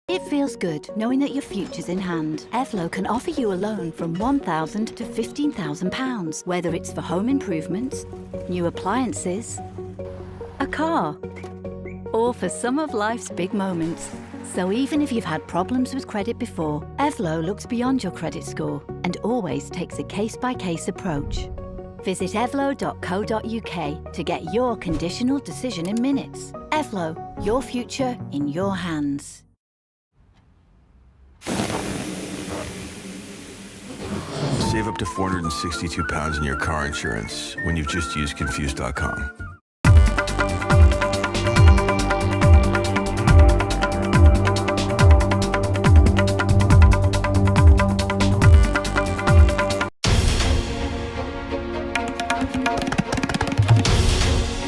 It feels good knowing that your future's in hand. Evlo can offer you a loan from £1,000 to £15,000, whether it's for home improvements, new appliances, a car, or for some of life's big moments. So even if you've had problems with credit before, Evlo looks beyond your credit score and always takes a case-by-case approach. Visit evlo.co.uk to get your conditional decision in minutes. Evlo, your future in your hands. Save up to £462 in your car insurance when you've just used Confused.com.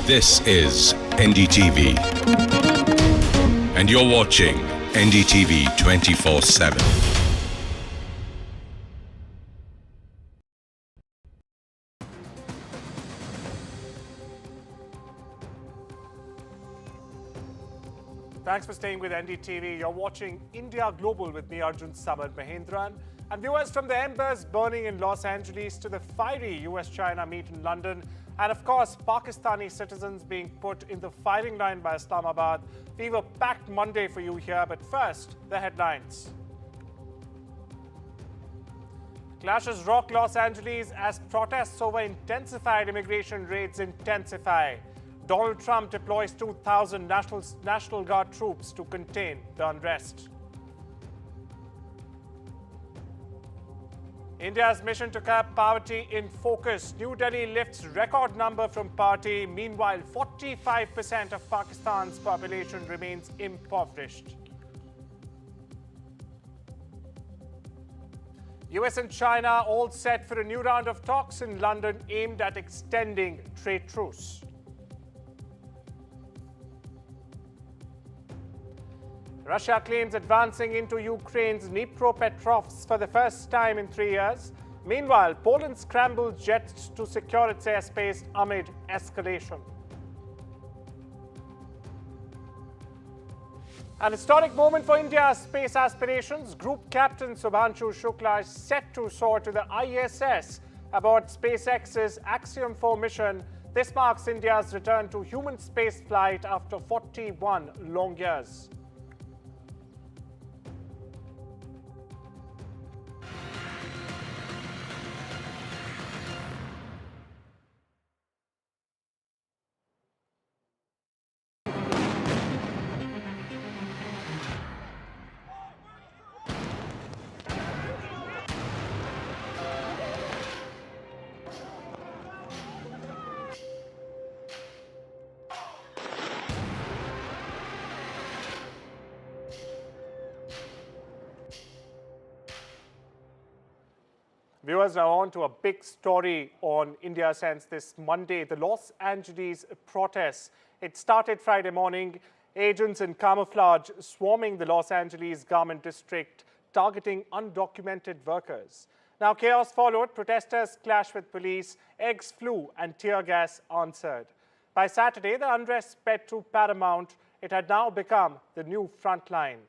This is NDTV, and you're watching NDTV 24/7. Thanks for staying with NDTV. You're watching India Global with me, Arjun, Samar, Mahendran. And viewers, from the embers burning in Los Angeles to the fiery U.S.-China meet in London, and of course, Pakistani citizens being put in the firing line by Islamabad, we were packed Monday for you here. But first, the headlines. Clashes rock Los Angeles as protests over intensified immigration raids intensify. Donald Trump deploys 2,000 National Guard troops to contain the unrest. India's mission to curb poverty in focus. New Delhi lifts record number from poverty. Meanwhile, 45% of Pakistan's population remains impoverished. US and China all set for a new round of talks in London aimed at extending trade truce. Russia claims advancing into Ukraine's Dnipropetrovsk for the first time in 3 years. Meanwhile, Poland scrambles jets to secure its airspace amid escalation. An historic moment for India's space aspirations. Group Captain Subhanshu Shukla is set to soar to the ISS aboard SpaceX's Axiom 4 mission. This marks India's return to human spaceflight after 41 long years. Viewers, now on to a big story on India since this Monday. The Los Angeles protests. It started Friday morning. Agents in camouflage swarming the Los Angeles garment district, targeting undocumented workers. Now, chaos followed. Protesters clashed with police. Eggs flew and tear gas answered. By Saturday, the unrest sped to Paramount. It had now become the new front line.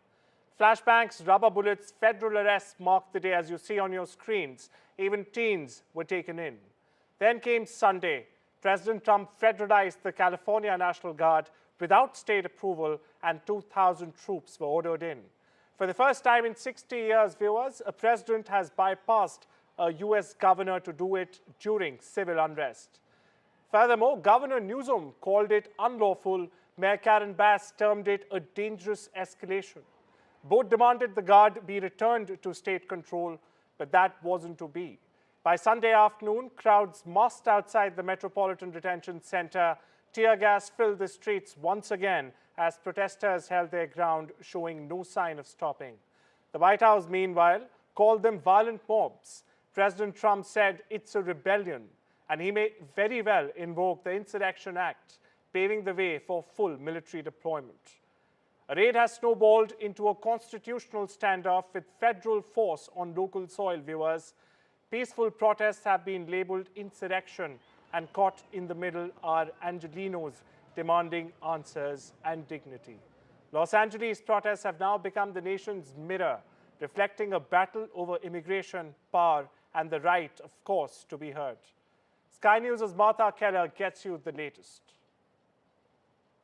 Flashbangs, rubber bullets, federal arrests marked the day, as you see on your screens. Even teens were taken in. Then came Sunday. President Trump federalized the California National Guard without state approval, and 2,000 troops were ordered in. For the first time in 60 years, viewers, a president has bypassed a U.S. governor to do it during civil unrest. Furthermore, Governor Newsom called it unlawful. Mayor Karen Bass termed it a dangerous escalation. Both demanded the guard be returned to state control, but that wasn't to be. By Sunday afternoon, crowds massed outside the Metropolitan Detention Center. Tear gas filled the streets once again as protesters held their ground, showing no sign of stopping. The White House, meanwhile, called them violent mobs. President Trump said it's a rebellion, and he may very well invoke the Insurrection Act, paving the way for full military deployment. A raid has snowballed into a constitutional standoff with federal force on local soil, viewers. Peaceful protests have been labeled insurrection, and caught in the middle are Angelenos demanding answers and dignity. Los Angeles protests have now become the nation's mirror, reflecting a battle over immigration, power, and the right, of course, to be heard. Sky News' Martha Keller gets you the latest.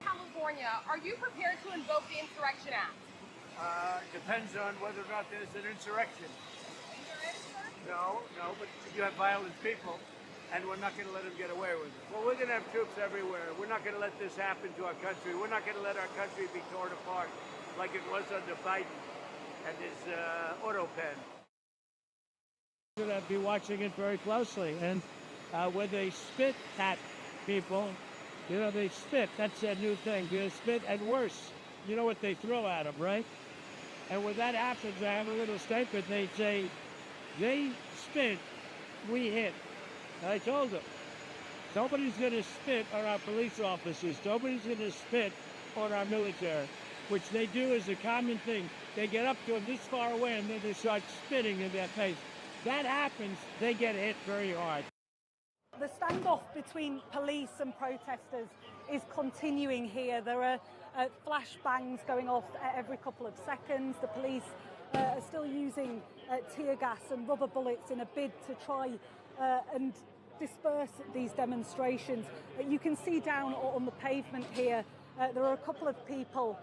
California, are you prepared to invoke the Insurrection Act? Depends on whether or not there's an insurrection. No, but you have violent people, and we're not going to let them get away with it. Well, we're going to have troops everywhere. We're not going to let this happen to our country. We're not going to let our country be torn apart like it was under Biden and his auto pen. We're going to be watching it very closely, and when they spit at people, you know, they spit. That's a new thing. They spit, and worse, you know what they throw at them, right? And when that happens, I have a little statement. They say, they spit, we hit. And I told them, nobody's going to spit on our police officers. Nobody's going to spit on our military, which they do as a common thing. They get up to them this far away, and then they start spitting in their face. That happens, they get hit very hard. The standoff between police and protesters is continuing here. There are flashbangs going off every couple of seconds. The police are still using tear gas and rubber bullets in a bid to try and disperse these demonstrations. You can see down on the pavement here, there are a couple of people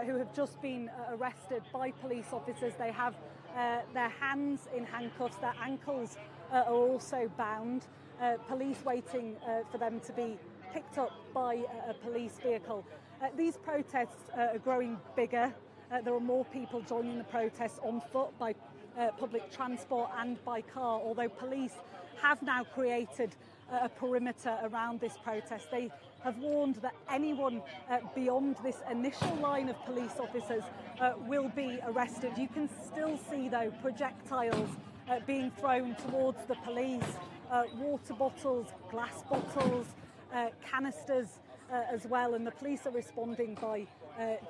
who have just been arrested by police officers. They have their hands in handcuffs, their ankles are also bound. Police waiting for them to be picked up by a police vehicle. These protests are growing bigger. There are more people joining the protests on foot, by public transport and by car, although police have now created a perimeter around this protest. They have warned that anyone beyond this initial line of police officers will be arrested. You can still see, though, projectiles being thrown towards the police, water bottles, glass bottles, canisters as well, and the police are responding by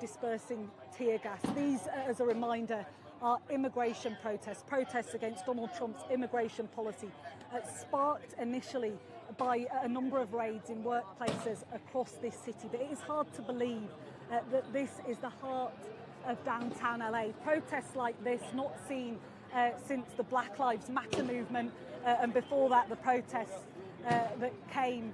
dispersing tear gas. These, as a reminder, are immigration protests against Donald Trump's immigration policy, sparked initially by a number of raids in workplaces across this city. But it is hard to believe that this is the heart of downtown LA. Protests like this not seen since the Black Lives Matter movement, and before that the protests that came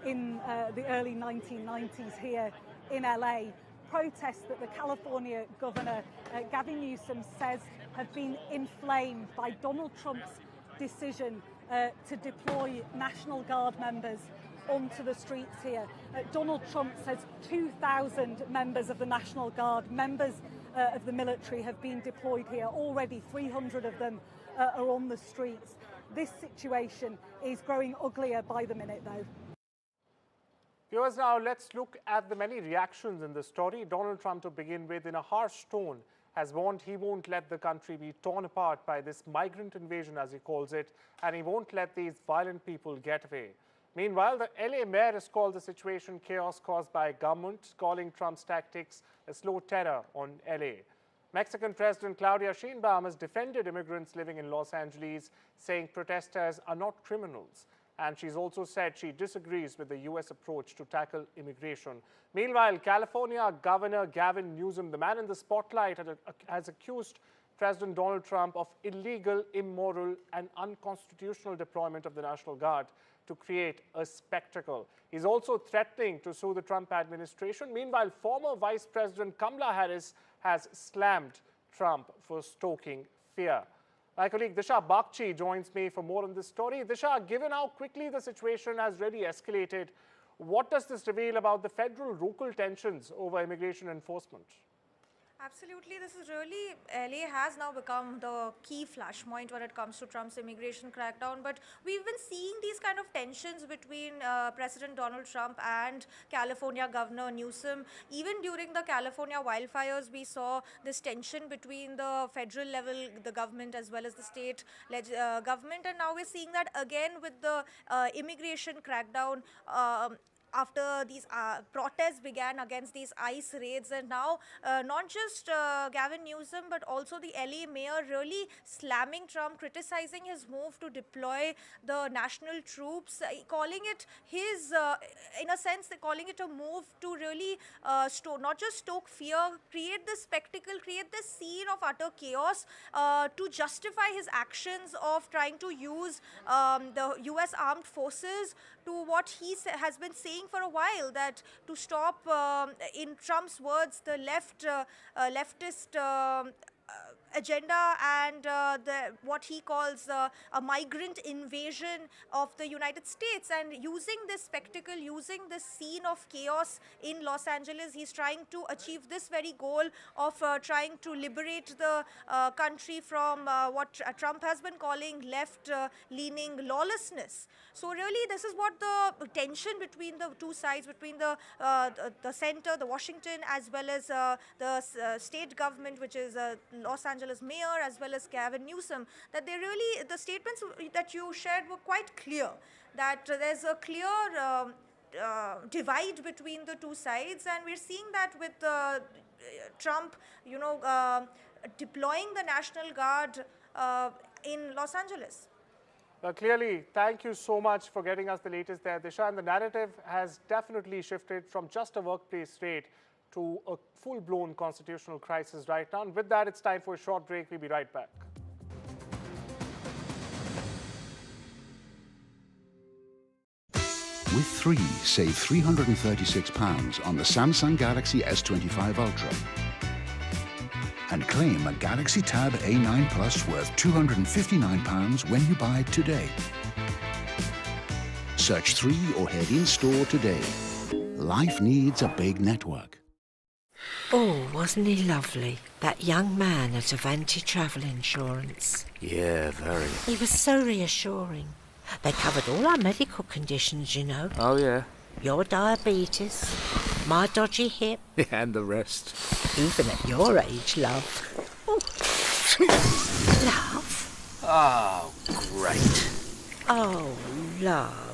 in the early 1990s here in LA. Protests that the California governor, Gavin Newsom, says have been inflamed by Donald Trump's decision to deploy National Guard members onto the streets here. Donald Trump says 2,000 members of the National Guard, members of the military, have been deployed here. Already 300 of them are on the streets. This situation is growing uglier by the minute, though. Viewers, now let's look at the many reactions in the story. Donald Trump, to begin with, in a harsh tone, has warned he won't let the country be torn apart by this migrant invasion, as he calls it, and he won't let these violent people get away. Meanwhile, the LA mayor has called the situation chaos caused by government, calling Trump's tactics a slow terror on LA. Mexican President Claudia Sheinbaum has defended immigrants living in Los Angeles, saying protesters are not criminals. And she's also said she disagrees with the U.S. approach to tackle immigration. Meanwhile, California Governor Gavin Newsom, the man in the spotlight, has accused President Donald Trump of illegal, immoral, and unconstitutional deployment of the National Guard to create a spectacle. He's also threatening to sue the Trump administration. Meanwhile, former Vice President Kamala Harris has slammed Trump for stoking fear. My colleague Disha Bagchi joins me for more on this story. Disha, given how quickly the situation has really escalated, what does this reveal about the federal-local tensions over immigration enforcement? Absolutely, this is really, LA has now become the key flashpoint when it comes to Trump's immigration crackdown. But we've been seeing these kind of tensions between President Donald Trump and California Governor Newsom. Even during the California wildfires, we saw this tension between the federal level, the government, as well as the state government. And now we're seeing that again with the immigration crackdown. after these protests began against these ICE raids, and now not just Gavin Newsom but also the LA mayor really slamming Trump, criticizing his move to deploy the national troops, calling it his, in a sense, they're calling it a move to really not just stoke fear, create this spectacle, create this scene of utter chaos to justify his actions of trying to use the US armed forces to what he has been saying for a while, that to stop, in Trump's words, the leftist agenda and what he calls a migrant invasion of the United States. And using this spectacle, using this scene of chaos in Los Angeles, he's trying to achieve this very goal of trying to liberate the country from what Trump has been calling left-leaning lawlessness. So really, this is what the tension between the two sides, between the center, the Washington, as well as the state government, which is Los Angeles mayor, as well as Gavin Newsom, that they really, the statements that you shared were quite clear, that there's a clear divide between the two sides, and we're seeing that with Trump, deploying the National Guard in Los Angeles. Clearly, thank you so much for getting us the latest there, Disha. And the narrative has definitely shifted from just a workplace raid to a full-blown constitutional crisis right now. And with that, it's time for a short break. We'll be right back. With 3, save £336 on the Samsung Galaxy S25 Ultra. And claim a Galaxy Tab A9 Plus worth £259 when you buy today. Search 3 or head in-store today. Life needs a big network. Oh, wasn't he lovely? That young man at Avanti Travel Insurance. Yeah, very. He was so reassuring. They covered all our medical conditions, you know. Oh, yeah. Your diabetes, my dodgy hip. And the rest. Even at your age, love. Oh. Love? Oh, great. Oh, love.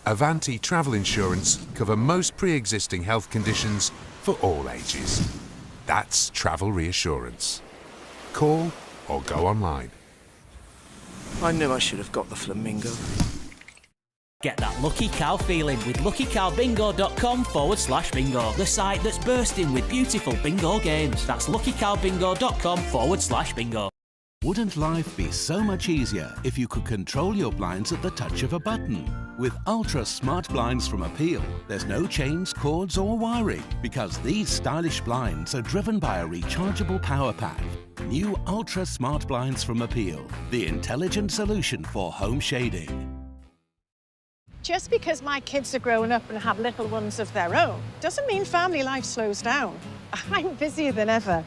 Avanti Travel Insurance cover most pre-existing health conditions for all ages. That's travel reassurance. Call or go online. I knew I should have got the flamingo. Get that lucky cow feeling with luckycowbingo.com/bingo. The site that's bursting with beautiful bingo games. That's luckycowbingo.com/bingo. Wouldn't life be so much easier if you could control your blinds at the touch of a button? With Ultra Smart Blinds from Appeal, there's no chains, cords or wiring, because these stylish blinds are driven by a rechargeable power pack. New Ultra Smart Blinds from Appeal, the intelligent solution for home shading. Just because my kids are grown up and have little ones of their own doesn't mean family life slows down. I'm busier than ever.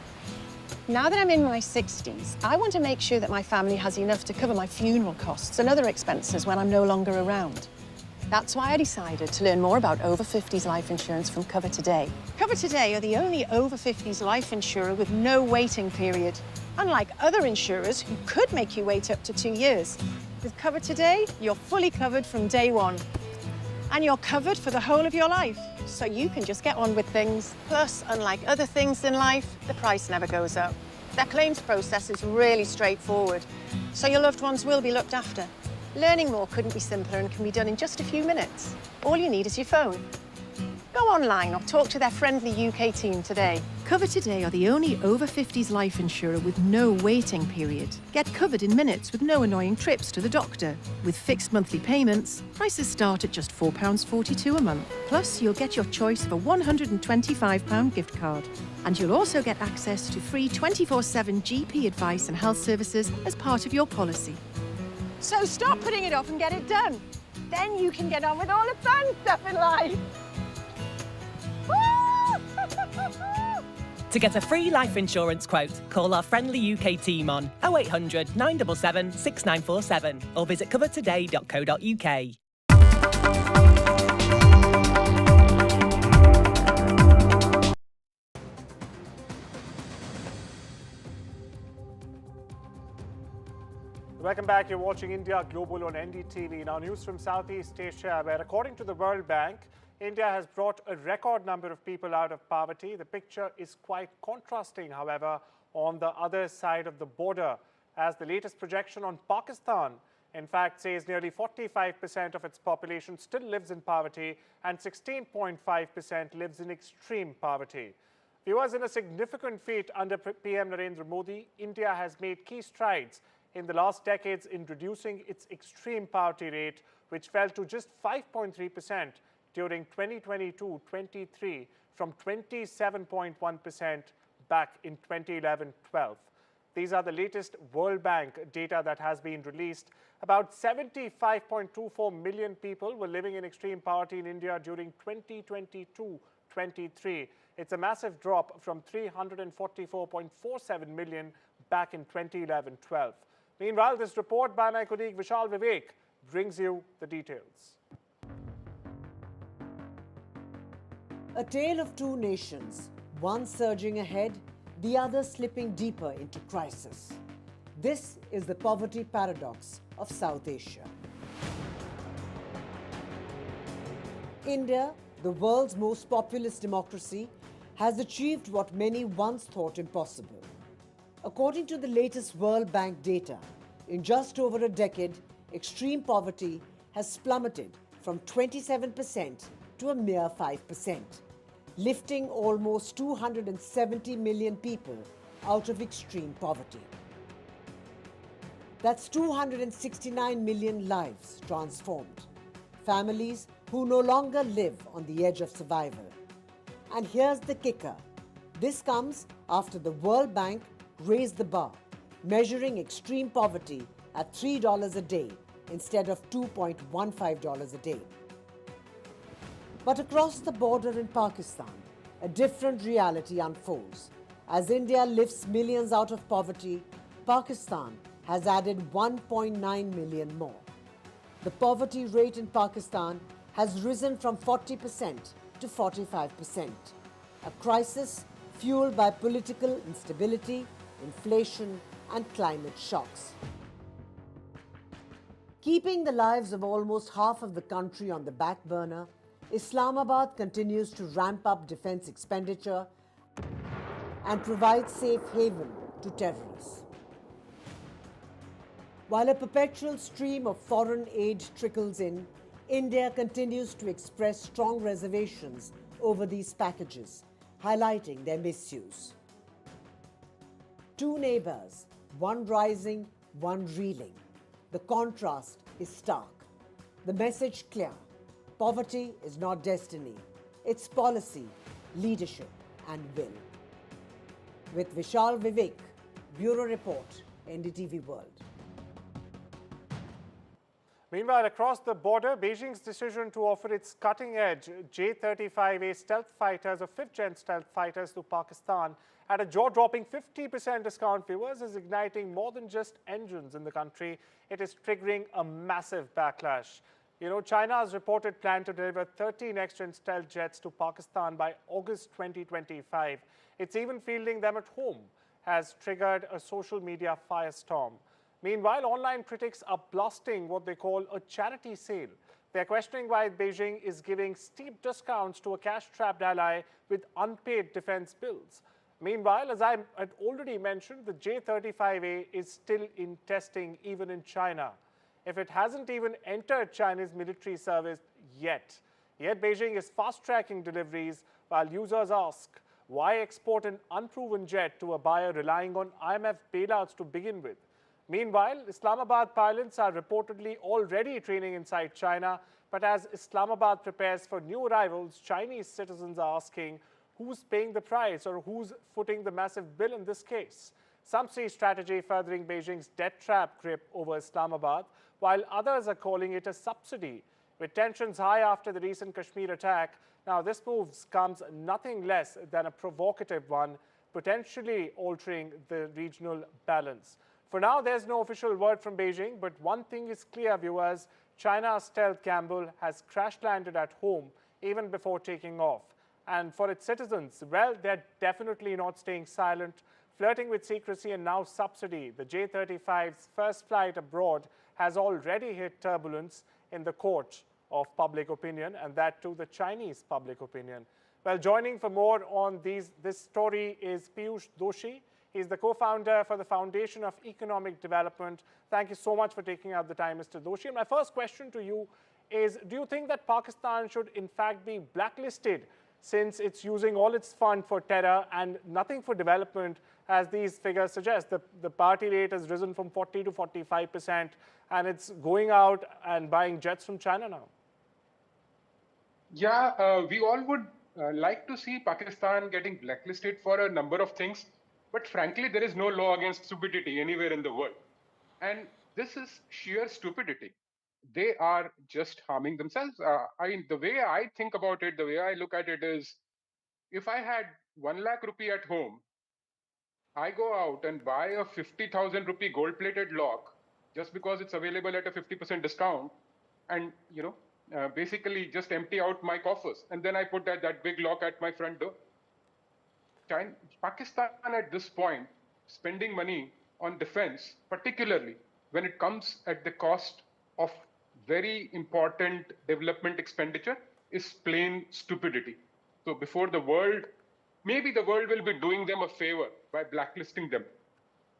Now that I'm in my 60s, I want to make sure that my family has enough to cover my funeral costs and other expenses when I'm no longer around. That's why I decided to learn more about over 50s life insurance from Cover Today. Cover Today are the only over 50s life insurer with no waiting period, unlike other insurers who could make you wait up to 2 years. With Cover Today, you're fully covered from day one. And you're covered for the whole of your life, so you can just get on with things. Plus, unlike other things in life, the price never goes up. Their claims process is really straightforward, so your loved ones will be looked after. Learning more couldn't be simpler and can be done in just a few minutes. All you need is your phone. Go online or talk to their friendly UK team today. Cover Today are the only over 50s life insurer with no waiting period. Get covered in minutes with no annoying trips to the doctor. With fixed monthly payments, prices start at just £4.42 a month. Plus, you'll get your choice of a £125 gift card. And you'll also get access to free 24/7 GP advice and health services as part of your policy. So stop putting it off and get it done. Then you can get on with all the fun stuff in life. To get a free life insurance quote, call our friendly UK team on 0800 977 6947 or visit covertoday.co.uk. Welcome back. You're watching India Global on NDTV. Now, news from Southeast Asia, where according to the World Bank, India has brought a record number of people out of poverty. The picture is quite contrasting, however, on the other side of the border, as the latest projection on Pakistan, in fact, says nearly 45% of its population still lives in poverty and 16.5% lives in extreme poverty. Viewers, in a significant feat under PM Narendra Modi, India has made key strides in the last decades in reducing its extreme poverty rate, which fell to just 5.3% during 2022-23 from 27.1% back in 2011-12. These are the latest World Bank data that has been released. About 75.24 million people were living in extreme poverty in India during 2022-23. It's a massive drop from 344.47 million back in 2011-12. Meanwhile, this report by my colleague Vishal Vivek brings you the details. A tale of two nations, one surging ahead, the other slipping deeper into crisis. This is the poverty paradox of South Asia. India, the world's most populous democracy, has achieved what many once thought impossible. According to the latest World Bank data, in just over a decade, extreme poverty has plummeted from 27% to a mere 5%, lifting almost 270 million people out of extreme poverty. That's 269 million lives transformed, families who no longer live on the edge of survival. And here's the kicker. This comes after the World Bank raised the bar, measuring extreme poverty at $3 a day instead of $2.15 a day. But across the border in Pakistan, a different reality unfolds. As India lifts millions out of poverty, Pakistan has added 1.9 million more. The poverty rate in Pakistan has risen from 40% to 45%, a crisis fueled by political instability, inflation, and climate shocks. Keeping the lives of almost half of the country on the back burner, Islamabad continues to ramp up defense expenditure and provide safe haven to terrorists. While a perpetual stream of foreign aid trickles in, India continues to express strong reservations over these packages, highlighting their misuse. Two neighbors, one rising, one reeling. The contrast is stark. The message clear. Poverty is not destiny. It's policy, leadership, and will. With Vishal Vivek, Bureau Report, NDTV World. Meanwhile, across the border, Beijing's decision to offer its cutting-edge J-35A stealth fighters or fifth-gen stealth fighters to Pakistan at a jaw-dropping 50% discount, viewers, is igniting more than just engines in the country. It is triggering a massive backlash. You know, China has reported plan to deliver 30 next-gen stealth jets to Pakistan by August 2025. It's even fielding them at home, has triggered a social media firestorm. Meanwhile, online critics are blasting what they call a charity sale. They're questioning why Beijing is giving steep discounts to a cash-strapped ally with unpaid defense bills. Meanwhile, as I had already mentioned, the J-35A is still in testing even in China. If it hasn't even entered Chinese military service yet. Yet Beijing is fast-tracking deliveries while users ask, why export an unproven jet to a buyer relying on IMF bailouts to begin with? Meanwhile, Islamabad pilots are reportedly already training inside China, but as Islamabad prepares for new arrivals, Chinese citizens are asking who's paying the price or who's footing the massive bill in this case. Some see strategy furthering Beijing's debt trap grip over Islamabad, while others are calling it a subsidy. With tensions high after the recent Kashmir attack, now this move comes nothing less than a provocative one, potentially altering the regional balance. For now, there's no official word from Beijing, but one thing is clear, viewers. China's stealth gamble has crash-landed at home even before taking off. And for its citizens, well, they're definitely not staying silent. Flirting with secrecy and now subsidy, the J-35's first flight abroad has already hit turbulence in the court of public opinion, and that too the Chinese public opinion. Well, joining for more on this story is Piyush Doshi. He's the co-founder for the Foundation of Economic Development. Thank you so much for taking out the time, Mr. Doshi. And my first question to you is, do you think that Pakistan should in fact be blacklisted since it's using all its fund for terror and nothing for development, as these figures suggest? The party rate has risen from 40 to 45%, and it's going out and buying jets from China now. Yeah, we all would like to see Pakistan getting blacklisted for a number of things, but frankly, there is no law against stupidity anywhere in the world. And this is sheer stupidity. They are just harming themselves. The way I think about it, the way I look at it is, if I had 1 lakh rupee at home, I go out and buy a 50,000 rupee gold-plated lock just because it's available at a 50% discount, and basically just empty out my coffers, and then I put that big lock at my front door. Pakistan at this point, spending money on defense, particularly when it comes at the cost of very important development expenditure, is plain stupidity. So before the world, maybe the world will be doing them a favor by blacklisting them,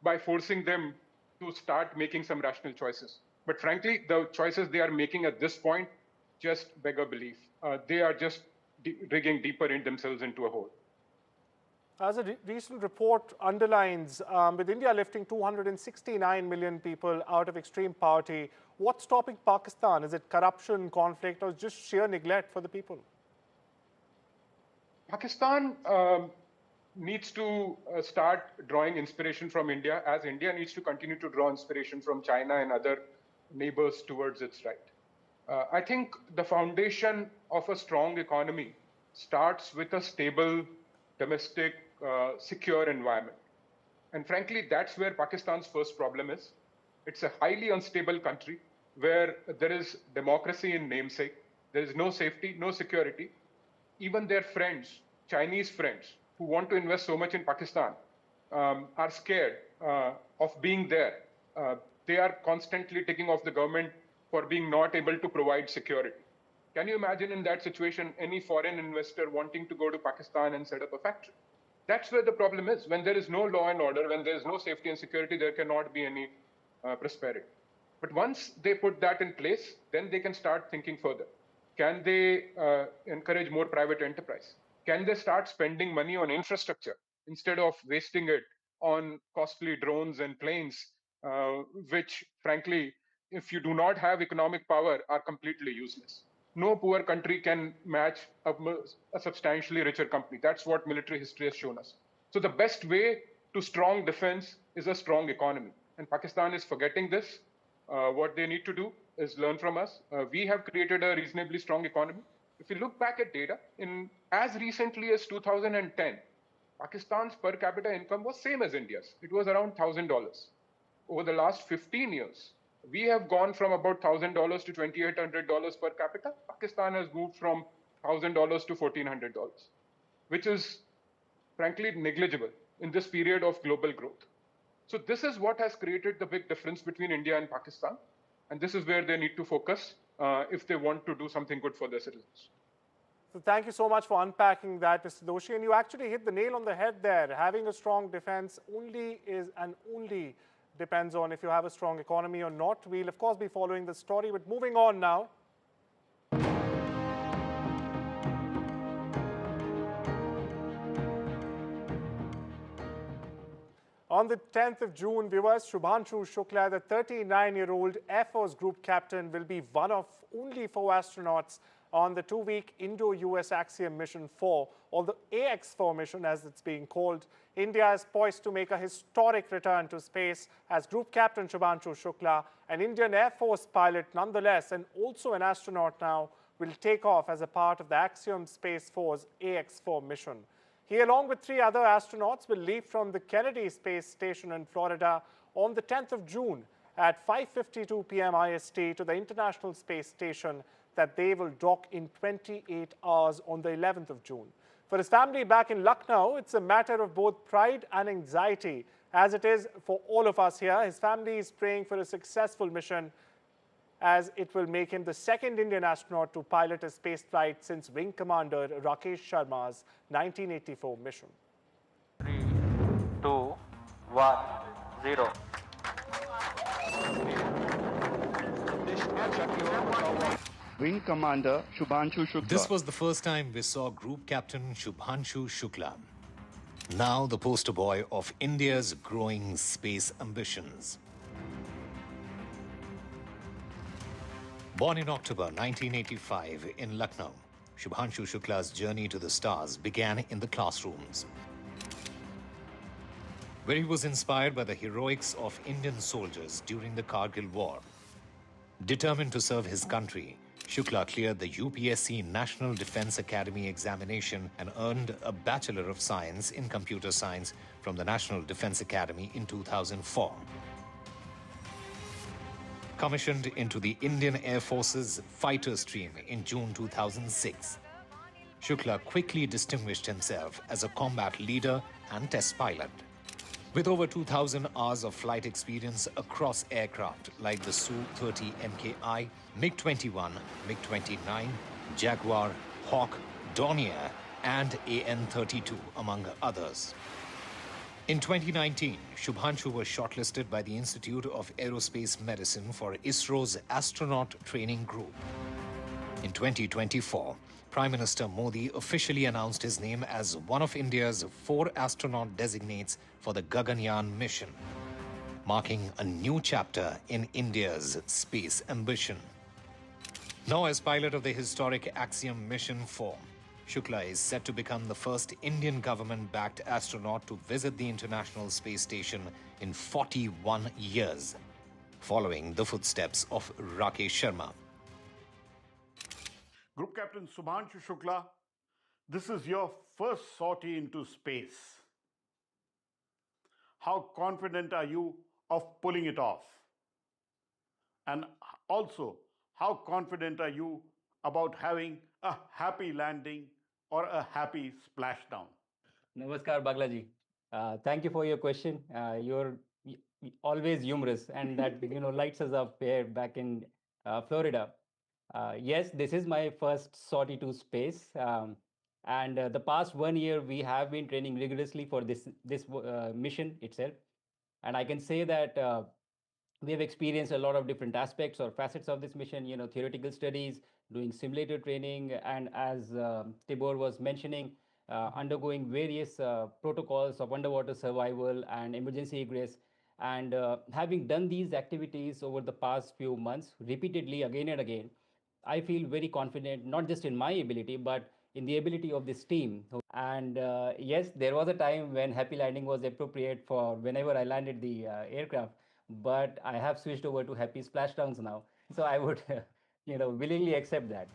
by forcing them to start making some rational choices. But frankly, the choices they are making at this point just beg a belief. They are just digging deeper in themselves into a hole. As a recent report underlines, with India lifting 269 million people out of extreme poverty, what's stopping Pakistan? Is it corruption, conflict, or just sheer neglect for the people? Pakistan needs to start drawing inspiration from India, as India needs to continue to draw inspiration from China and other neighbors towards its right. I think the foundation of a strong economy starts with a stable, domestic, secure environment. And frankly, that's where Pakistan's first problem is. It's a highly unstable country where there is democracy in namesake. There is no safety, no security. Even their friends, Chinese friends, who want to invest so much in Pakistan, are scared of being there. They are constantly ticking off the government for being not able to provide security. Can you imagine in that situation any foreign investor wanting to go to Pakistan and set up a factory? That's where the problem is. When there is no law and order, when there is no safety and security, there cannot be any prosperity. But once they put that in place, then they can start thinking further. Can they encourage more private enterprise? Can they start spending money on infrastructure instead of wasting it on costly drones and planes, which frankly, if you do not have economic power, are completely useless? No poor country can match a substantially richer company. That's what military history has shown us. So the best way to strong defense is a strong economy. And Pakistan is forgetting this. What they need to do is learn from us. We have created a reasonably strong economy. If you look back at data, in as recently as 2010, Pakistan's per capita income was same as India's. It was around $1,000. Over the last 15 years, we have gone from about $1,000 to $2,800 per capita. Pakistan has moved from $1,000 to $1,400, which is frankly negligible in this period of global growth. So this is what has created the big difference between India and Pakistan. And this is where they need to focus if they want to do something good for their citizens. So thank you so much for unpacking that, Mr. Doshi. And you actually hit the nail on the head there. Having a strong defense only depends on if you have a strong economy or not. We'll, of course, be following the story, but moving on now. On the 10th of June, viewers, Shubhanshu Shukla, the 39-year-old Air Force Group captain, will be one of only 4 astronauts on the 2-week Indo-US Axiom Mission 4, or the AX-4 mission as it's being called. India is poised to make a historic return to space as Group Captain Shubhanshu Shukla, an Indian Air Force pilot nonetheless, and also an astronaut now, will take off as a part of the Axiom Space Force AX-4 mission. He, along with 3 other astronauts, will leave from the Kennedy Space Station in Florida on the 10th of June at 5:52 p.m. IST to the International Space Station that they will dock in 28 hours on the 11th of June. For his family back in Lucknow, it's a matter of both pride and anxiety, as it is for all of us here. His family is praying for a successful mission, as it will make him the second Indian astronaut to pilot a space flight since Wing Commander Rakesh Sharma's 1984 mission. 3, 2, 1, 0. Wing Commander Shubhanshu Shukla. This was the first time we saw Group Captain Shubhanshu Shukla, now the poster boy of India's growing space ambitions. Born in October 1985 in Lucknow, Shubhanshu Shukla's journey to the stars began in the classrooms, where he was inspired by the heroics of Indian soldiers during the Kargil War. Determined to serve his country, Shukla cleared the UPSC National Defence Academy examination and earned a Bachelor of Science in Computer Science from the National Defence Academy in 2004. Commissioned into the Indian Air Force's fighter stream in June 2006, Shukla quickly distinguished himself as a combat leader and test pilot. With over 2,000 hours of flight experience across aircraft like the Su-30 MKI, MiG-21, MiG-29, Jaguar, Hawk, Dornier, and AN-32, among others. In 2019, Shubhanshu was shortlisted by the Institute of Aerospace Medicine for ISRO's astronaut training group. In 2024, Prime Minister Modi officially announced his name as one of India's 4 astronaut designates for the Gaganyaan mission, marking a new chapter in India's space ambition. Now as pilot of the historic Axiom Mission 4, Shukla is set to become the first Indian government-backed astronaut to visit the International Space Station in 41 years, following the footsteps of Rakesh Sharma. Group Captain Shubhanshu Shukla, this is your first sortie into space. How confident are you of pulling it off? And also, how confident are you about having a happy landing or a happy splashdown? Namaskar, Baglaji. Thank you for your question. You're always humorous, and that lights us up here back in Florida. Yes, this is my first sortie to space, and the past 1 year we have been training rigorously for this mission itself, and I can say that we have experienced a lot of different aspects or facets of this mission. Theoretical studies, doing simulator training, and as Tibor was mentioning, undergoing various protocols of underwater survival and emergency egress. And having done these activities over the past few months repeatedly again and again, I feel very confident, not just in my ability, but in the ability of this team. And yes, there was a time when happy landing was appropriate for whenever I landed the aircraft, but I have switched over to happy splashdowns now. So I would willingly accept that.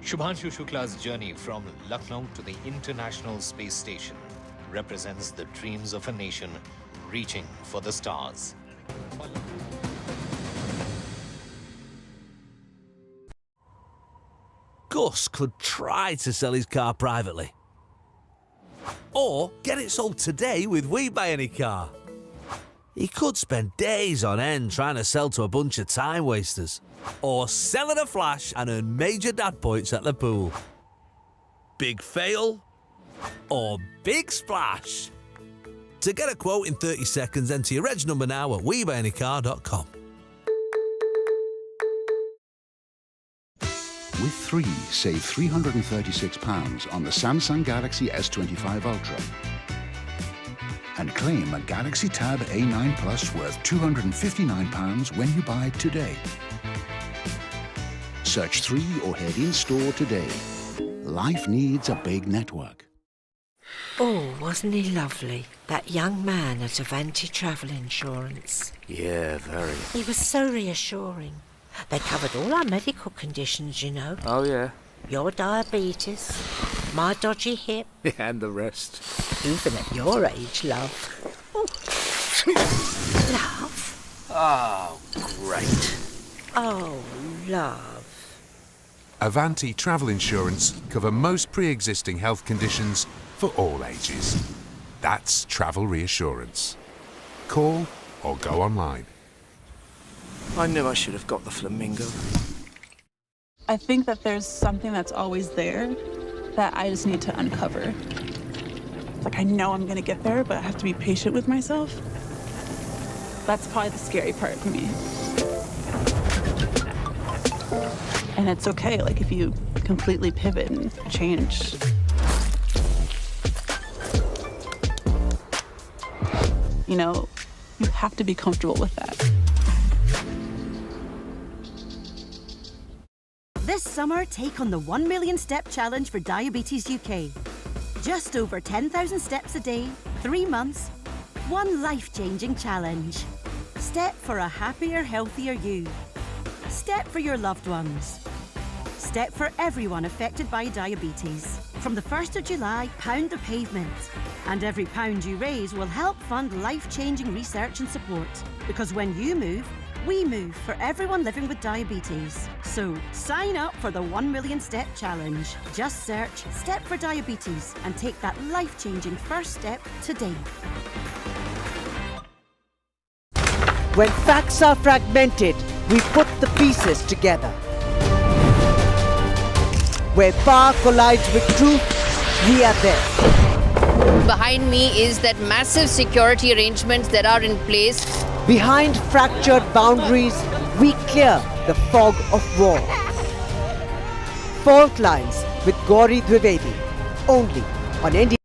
Shubhanshu Shukla's journey from Lucknow to the International Space Station represents the dreams of a nation reaching for the stars. Gus could try to sell his car privately. Or get it sold today with We Buy Any Car. He could spend days on end trying to sell to a bunch of time wasters. Or sell at a flash and earn major dad points at the pool. Big fail or big splash? To get a quote in 30 seconds, enter your reg number now at WeBuyAnyCar.com. With 3, save £336 on the Samsung Galaxy S25 Ultra. And claim a Galaxy Tab A9 Plus worth £259 when you buy it today. Search 3 or head in-store today. Life needs a big network. Oh, wasn't he lovely? That young man at Avanti Travel Insurance. Yeah, very. He was so reassuring. They covered all our medical conditions, Oh, yeah. Your diabetes, my dodgy hip. And the rest. Even at your age, love. Oh. Love? Oh, great. Oh, love. Avanti travel insurance cover most pre-existing health conditions for all ages. That's travel reassurance. Call or go online. I knew I should have got the flamingo. I think that there's something that's always there that I just need to uncover. Like, I know I'm gonna get there, but I have to be patient with myself. That's probably the scary part for me. And it's okay, like, if you completely pivot and change. You know, you have to be comfortable with that. This summer, take on the 1 Million Step Challenge for Diabetes UK. Just over 10,000 steps a day, 3 months, one life-changing challenge. Step for a happier, healthier you. Step for your loved ones. Step for everyone affected by diabetes. From the 1st of July, pound the pavement. And every pound you raise will help fund life-changing research and support. Because when you move, we move for everyone living with diabetes. So sign up for the 1 Million Step Challenge. Just search Step for Diabetes and take that life-changing first step today. When facts are fragmented, we put the pieces together. Where power collides with truth, we are there. Behind me is that massive security arrangements that are in place. Behind fractured boundaries, we clear the fog of war. Fault Lines with Gauri Dwivedi, only on NDTV.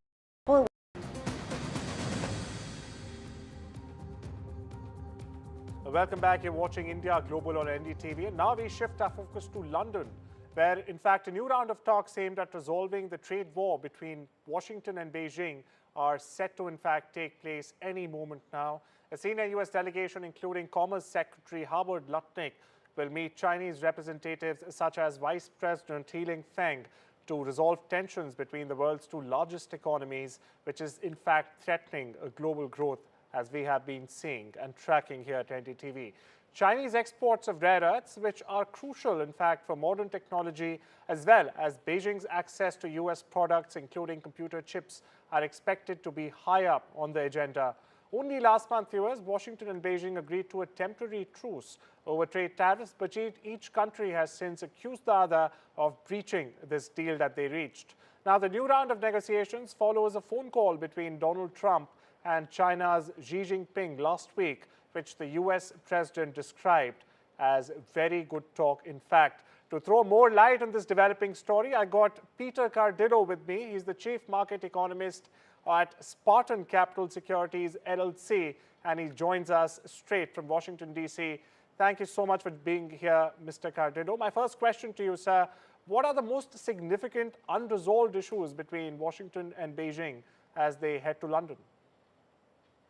Welcome back. You're watching India Global on NDTV. And now we shift our focus to London, where, in fact, a new round of talks aimed at resolving the trade war between Washington and Beijing are set to, in fact, take place any moment now. A senior U.S. delegation, including Commerce Secretary Howard Lutnick, will meet Chinese representatives such as Vice President He Feng to resolve tensions between the world's two largest economies, which is, in fact, threatening global growth, as we have been seeing and tracking here at NDTV. Chinese exports of rare earths, which are crucial, in fact, for modern technology, as well as Beijing's access to U.S. products, including computer chips, are expected to be high up on the agenda. Only last month, viewers, Washington and Beijing agreed to a temporary truce over trade tariffs, but each country has since accused the other of breaching this deal that they reached. Now, the new round of negotiations follows a phone call between Donald Trump and China's Xi Jinping last week, which the U.S. president described as very good talk. In fact, to throw more light on this developing story, I got Peter Cardillo with me. He's the chief market economist at Spartan Capital Securities LLC, and he joins us straight from Washington, D.C. Thank you so much for being here, Mr. Cardillo. My first question to you, sir, what are the most significant unresolved issues between Washington and Beijing as they head to London?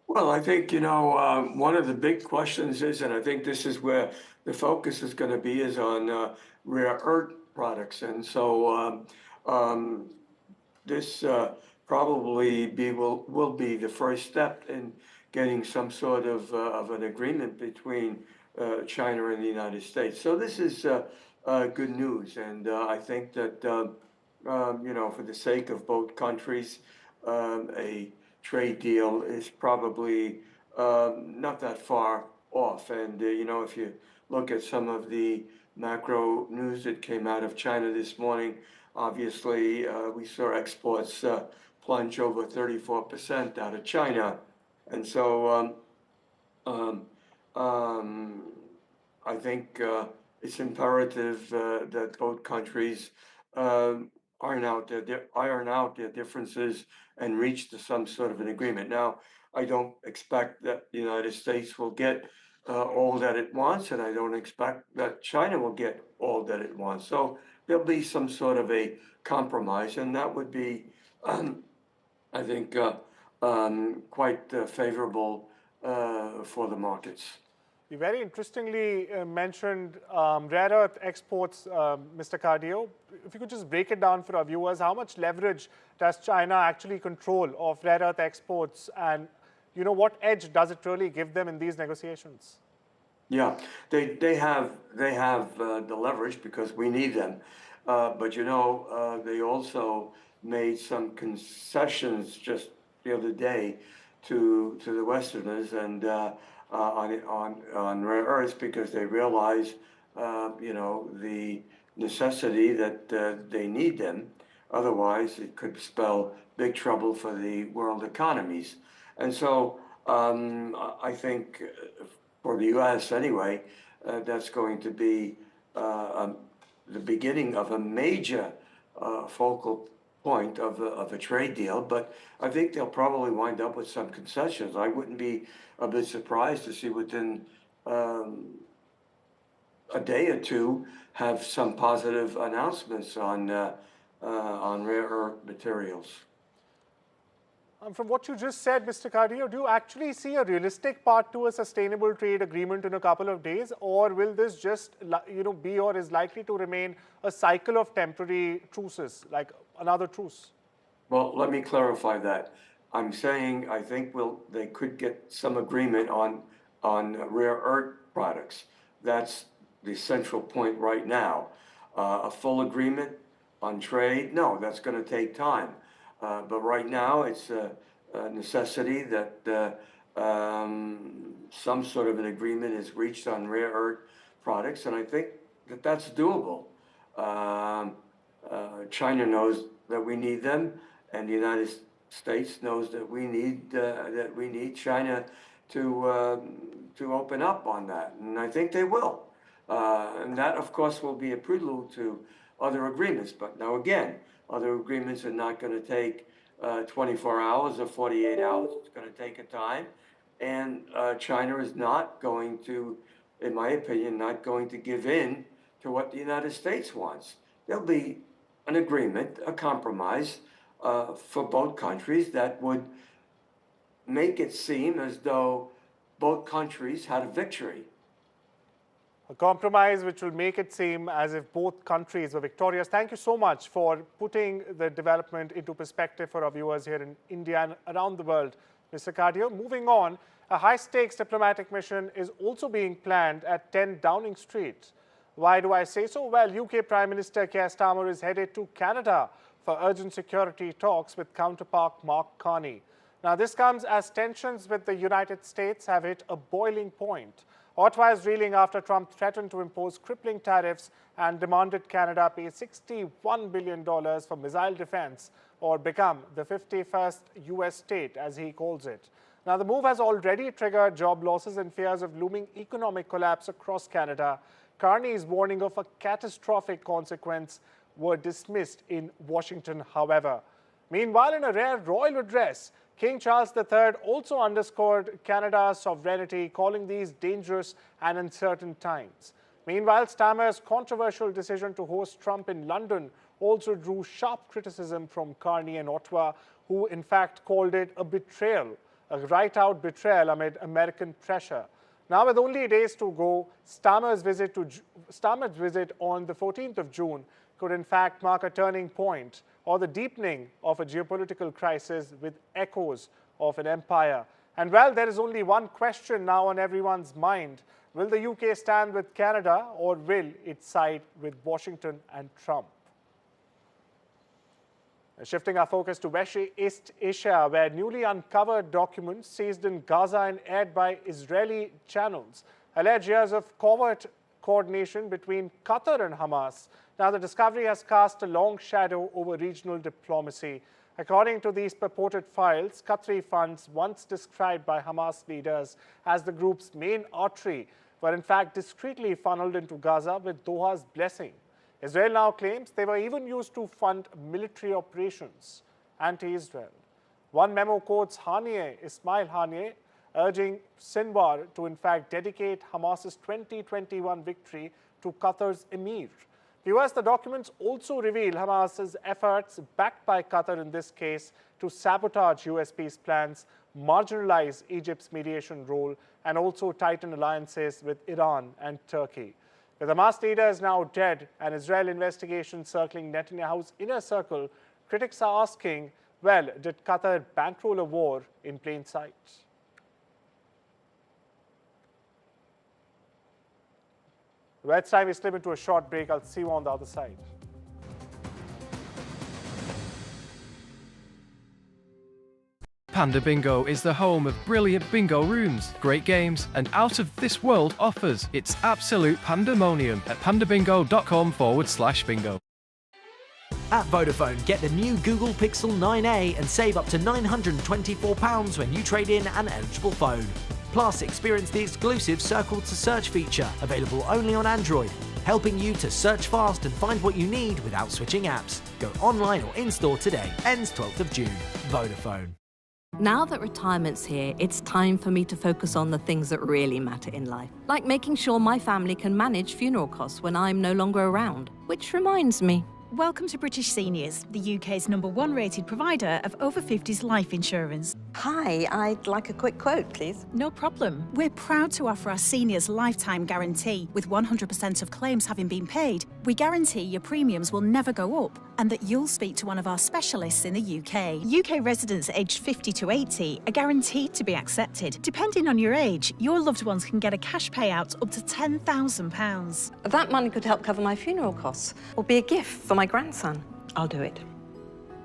Well, I think, one of the big questions is, and I think this is where the focus is going to be, is on rare earth products. And so this probably will be the first step in getting some sort of an agreement between China and the United States. So this is good news. And I think that, for the sake of both countries, a trade deal is probably not that far off. And, if you look at some of the macro news that came out of China this morning, obviously we saw exports plunge over 34% out of China. And so I think it's imperative that both countries iron out their differences and reach to some sort of an agreement. Now, I don't expect that the United States will get all that it wants, and I don't expect that China will get all that it wants. So there'll be some sort of a compromise, and that would be, I think, quite favorable for the markets. You very interestingly mentioned rare earth exports, Mr. Cardillo. If you could just break it down for our viewers, how much leverage does China actually control of rare earth exports, and what edge does it really give them in these negotiations? Yeah, they have the leverage because we need them. But you know, they also made some concessions just the other day to the Westerners and on rare earths because they realize, you know, the necessity that they need them. Otherwise, it could spell big trouble for the world economies. And so I think for the U.S. anyway, that's going to be the beginning of a major focal point of a trade deal. But I think they'll probably wind up with some concessions. I wouldn't be a bit surprised to see within a day or two have some positive announcements on rare earth materials. From what you just said, Mr. Cardio, do you actually see a realistic path to a sustainable trade agreement in a couple of days, or will this just, you know, be or is likely to remain a cycle of temporary truces, like another truce? Well, let me clarify that. I'm saying I think they could get some agreement on rare earth products. That's the central point right now. A full agreement on trade, no, that's going to take time. But right now, it's a necessity that some sort of an agreement is reached on rare earth products, and I think that that's doable. China knows that we need them, and the United States knows that we need China to open up on that, and I think they will. And that, of course, will be a prelude to other agreements. But now again, other agreements are not going to take 24 hours or 48 hours. It's going to take a time. And China is not going to, in my opinion, not going to give in to what the United States wants. There'll be an agreement, a compromise for both countries that would make it seem as though both countries had a victory. A compromise which will make it seem as if both countries were victorious. Thank you so much for putting the development into perspective for our viewers here in India and around the world, Mr. Cardio. Moving on, a high-stakes diplomatic mission is also being planned at 10 Downing Street. Why do I say so? Well, UK Prime Minister Keir Starmer is headed to Canada for urgent security talks with counterpart Mark Carney. Now, this comes as tensions with the United States have hit a boiling point. Ottawa is reeling after Trump threatened to impose crippling tariffs and demanded Canada pay $61 billion for missile defense or become the 51st U.S. state, as he calls it. Now, the move has already triggered job losses and fears of looming economic collapse across Canada. Carney's warning of a catastrophic consequence were dismissed in Washington, however. Meanwhile, in a rare royal address, King Charles III also underscored Canada's sovereignty, calling these dangerous and uncertain times. Meanwhile, Starmer's controversial decision to host Trump in London also drew sharp criticism from Carney and Ottawa, who in fact called it a betrayal, a right-out betrayal amid American pressure. Now, with only days to go, Starmer's visit on the 14th of June could in fact mark a turning point or the deepening of a geopolitical crisis with echoes of an empire. And well, there is only one question now on everyone's mind. Will the UK stand with Canada or will it side with Washington and Trump? Shifting our focus to West East Asia, where newly uncovered documents seized in Gaza and aired by Israeli channels allege years of covert coordination between Qatar and Hamas. Now, the discovery has cast a long shadow over regional diplomacy. According to these purported files, Qatari funds, once described by Hamas leaders as the group's main artery, were in fact discreetly funneled into Gaza with Doha's blessing. Israel now claims they were even used to fund military operations anti-Israel. One memo quotes Ismail Haniyeh, urging Sinwar to in fact dedicate Hamas's 2021 victory to Qatar's emir. Viewers, the documents also reveal Hamas's efforts, backed by Qatar in this case, to sabotage US peace plans, marginalize Egypt's mediation role, and also tighten alliances with Iran and Turkey. With Hamas leaders now dead and Israel investigations circling Netanyahu's inner circle, critics are asking, well, did Qatar bankroll a war in plain sight? Well, it's time we slip into a short break. I'll see you on the other side. Panda Bingo is the home of brilliant bingo rooms, great games, and out-of-this-world offers. It's absolute pandemonium at pandabingo.com/bingo. At Vodafone, get the new Google Pixel 9a and save up to £924 when you trade in an eligible phone. Plus, experience the exclusive Circle to Search feature, available only on Android, helping you to search fast and find what you need without switching apps. Go online or in-store today. Ends 12th of June. Vodafone. Now that retirement's here, it's time for me to focus on the things that really matter in life, like making sure my family can manage funeral costs when I'm no longer around. Which reminds me, Welcome to British Seniors, the UK's #1 rated provider of over 50s life insurance. Hi, I'd like a quick quote, please. No problem. We're proud to offer our seniors lifetime guarantee. With 100% of claims having been paid, we guarantee your premiums will never go up and that you'll speak to one of our specialists in the UK. UK residents aged 50 to 80 are guaranteed to be accepted. Depending on your age, your loved ones can get a cash payout up to £10,000. That money could help cover my funeral costs or be a gift for my grandson. I'll do it.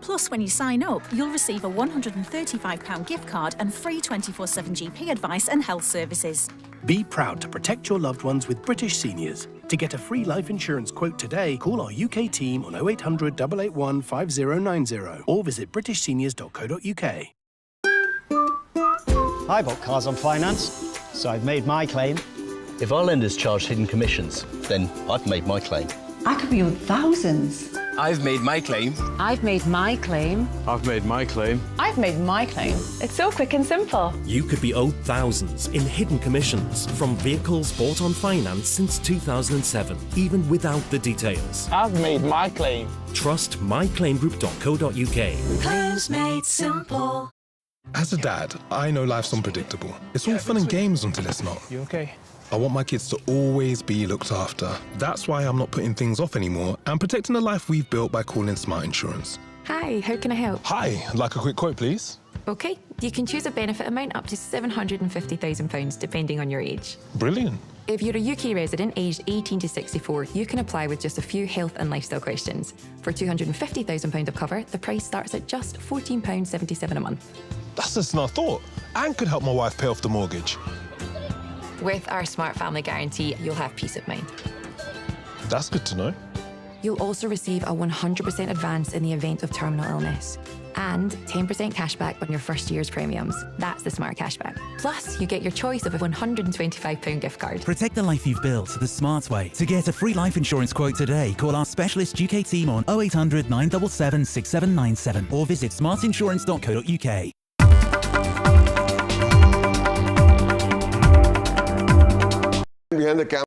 Plus, when you sign up, you'll receive a £135 gift card and free 24/7 GP advice and health services. Be proud to protect your loved ones with British Seniors. To get a free life insurance quote today, call our UK team on 0800 881 5090 or visit britishseniors.co.uk. I bought cars on finance, so I've made my claim. If our lenders charge hidden commissions, then I've made my claim. I could be owed thousands. I've made my claim. I've made my claim. I've made my claim. I've made my claim. It's so quick and simple. You could be owed thousands in hidden commissions from vehicles bought on finance since 2007, even without the details. I've made my claim. Trust myclaimgroup.co.uk. Claims made simple. As a dad, I know life's unpredictable. It's all fun and games until it's not. You okay? I want my kids to always be looked after. That's why I'm not putting things off anymore and protecting the life we've built by calling Smart Insurance. Hi, how can I help? Hi, I'd like a quick quote, please. OK, you can choose a benefit amount up to £750,000 depending on your age. Brilliant. If you're a UK resident aged 18 to 64, you can apply with just a few health and lifestyle questions. For £250,000 of cover, the price starts at just £14.77 a month. That's less than I thought, and could help my wife pay off the mortgage. With our Smart Family Guarantee, you'll have peace of mind. That's good to know. You'll also receive a 100% advance in the event of terminal illness and 10% cashback on your first year's premiums. That's the Smart Cashback. Plus, you get your choice of a £125 gift card. Protect the life you've built the smart way. To get a free life insurance quote today, call our specialist UK team on 0800 977 6797 or visit smartinsurance.co.uk. Behind the camera.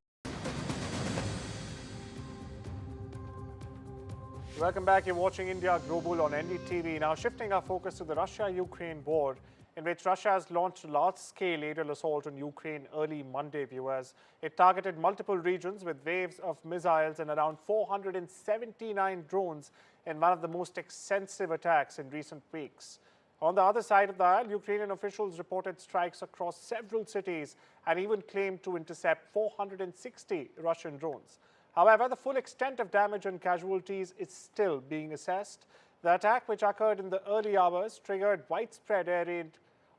Welcome back. You're watching India Global on NDTV. Now shifting our focus to the Russia-Ukraine war, in which Russia has launched a large-scale aerial assault on Ukraine early Monday, viewers. It targeted multiple regions with waves of missiles and around 479 drones in one of the most extensive attacks in recent weeks. On the other side of the aisle, Ukrainian officials reported strikes across several cities and even claimed to intercept 460 Russian drones. However, the full extent of damage and casualties is still being assessed. The attack, which occurred in the early hours, triggered widespread air raid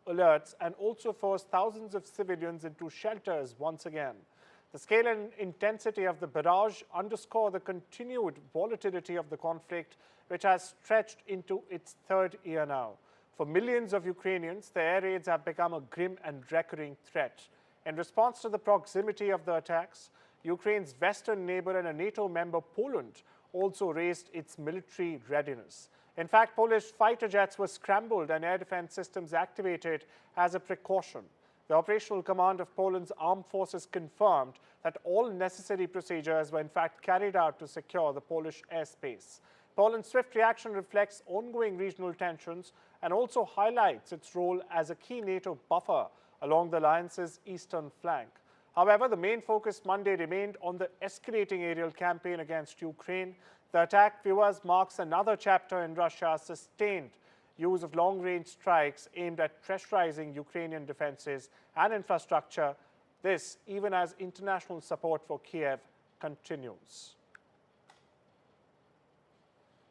alerts and also forced thousands of civilians into shelters once again. The scale and intensity of the barrage underscore the continued volatility of the conflict, which has stretched into its third year now. For millions of Ukrainians, the air raids have become a grim and recurring threat. In response to the proximity of the attacks, Ukraine's western neighbor and a NATO member, Poland, also raised its military readiness. In fact, Polish fighter jets were scrambled and air defense systems activated as a precaution. The operational command of Poland's armed forces confirmed that all necessary procedures were in fact carried out to secure the Polish airspace. Poland's swift reaction reflects ongoing regional tensions and also highlights its role as a key NATO buffer along the alliance's eastern flank. However, the main focus Monday remained on the escalating aerial campaign against Ukraine. The attack, viewers, marks another chapter in Russia's sustained use of long-range strikes aimed at pressurizing Ukrainian defenses and infrastructure. This, even as international support for Kiev continues.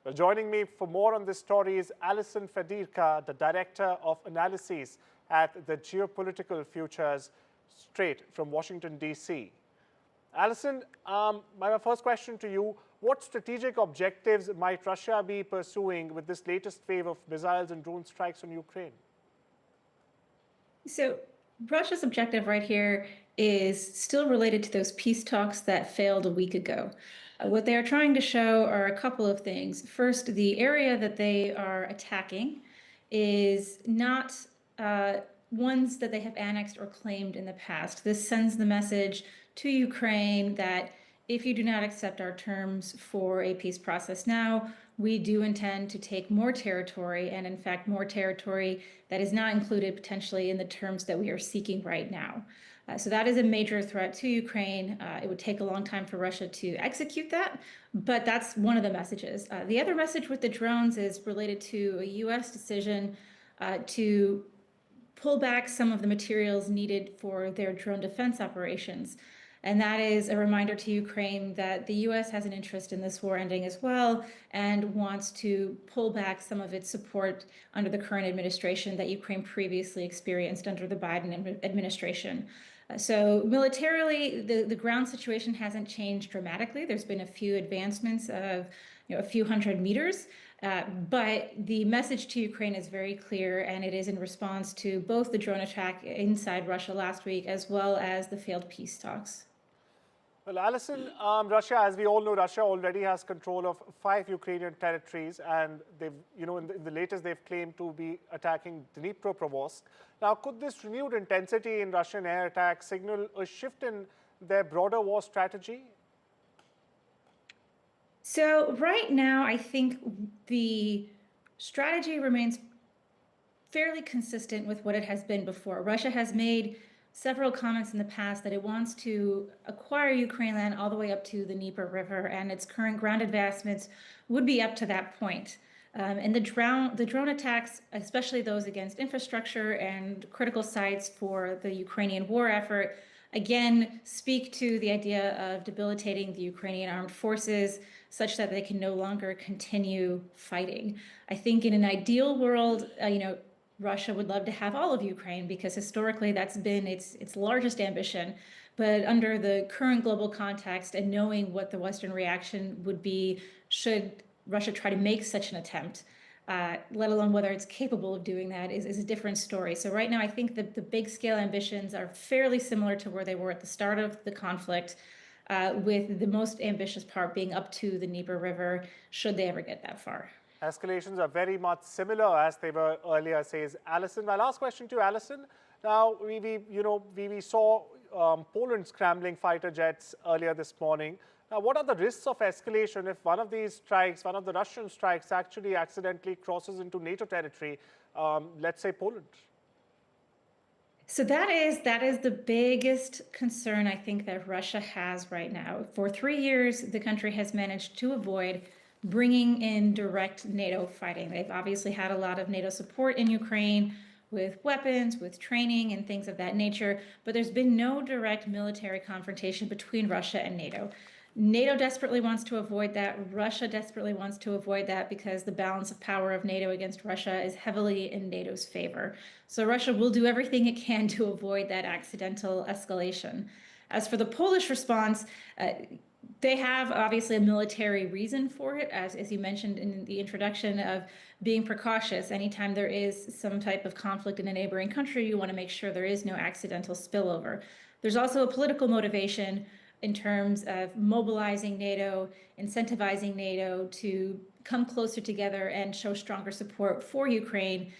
Well, joining me for more on this story is Alison Federica, the Director of Analyses at the Geopolitical Futures, straight from Washington, D.C. Alison, my first question to you, what strategic objectives might Russia be pursuing with this latest wave of missiles and drone strikes on Ukraine? So Russia's objective right here is still related to those peace talks that failed a week ago. What they are trying to show are a couple of things. First, the area that they are attacking is not ones that they have annexed or claimed in the past. This sends the message to Ukraine that if you do not accept our terms for a peace process now, we do intend to take more territory, and in fact, more territory that is not included potentially in the terms that we are seeking right now. So that is a major threat to Ukraine. It would take a long time for Russia to execute that, but that's one of the messages. The other message with the drones is related to a U.S. decision to pull back some of the materials needed for their drone defense operations. And that is a reminder to Ukraine that the U.S. has an interest in this war ending as well and wants to pull back some of its support under the current administration that Ukraine previously experienced under the Biden administration. So militarily, the ground situation hasn't changed dramatically. There's been a few advancements of a few hundred meters, but the message to Ukraine is very clear, and it is in response to both the drone attack inside Russia last week as well as the failed peace talks. Well, Alison, Russia, as we all know, Russia already has control of 5 Ukrainian territories, and they've, in the latest, they've claimed to be attacking Dnipropetrovsk. Now, could this renewed intensity in Russian air attacks signal a shift in their broader war strategy? So right now, I think the strategy remains fairly consistent with what it has been before. Russia has made several comments in the past that it wants to acquire Ukraine land all the way up to the Dnieper River, and its current ground advancements would be up to that point. And the drone attacks, especially those against infrastructure and critical sites for the Ukrainian war effort, again, speak to the idea of debilitating the Ukrainian armed forces such that they can no longer continue fighting. I think in an ideal world, Russia would love to have all of Ukraine because historically that's been its largest ambition. But under the current global context and knowing what the Western reaction would be should Russia try to make such an attempt, let alone whether it's capable of doing that is a different story. So right now, I think that the big scale ambitions are fairly similar to where they were at the start of the conflict, with the most ambitious part being up to the Dnieper River, should they ever get that far. Escalations are very much similar as they were earlier, says Alison. My last question to Alison. Now, we saw Poland scrambling fighter jets earlier this morning. Now, what are the risks of escalation if one of these strikes, one of the Russian strikes, actually accidentally crosses into NATO territory, let's say Poland? So that is the biggest concern I think that Russia has right now. For 3 years, the country has managed to avoid bringing in direct NATO fighting. They've obviously had a lot of NATO support in Ukraine with weapons, with training and things of that nature, but there's been no direct military confrontation between Russia and NATO. NATO desperately wants to avoid that. Russia desperately wants to avoid that because the balance of power of NATO against Russia is heavily in NATO's favor. So Russia will do everything it can to avoid that accidental escalation. As for the Polish response, they have obviously a military reason for it, as you mentioned in the introduction, of being precautious. Anytime there is some type of conflict in a neighboring country, you want to make sure there is no accidental spillover. There's also a political motivation in terms of mobilizing NATO, incentivizing NATO to come closer together and show stronger support for Ukraine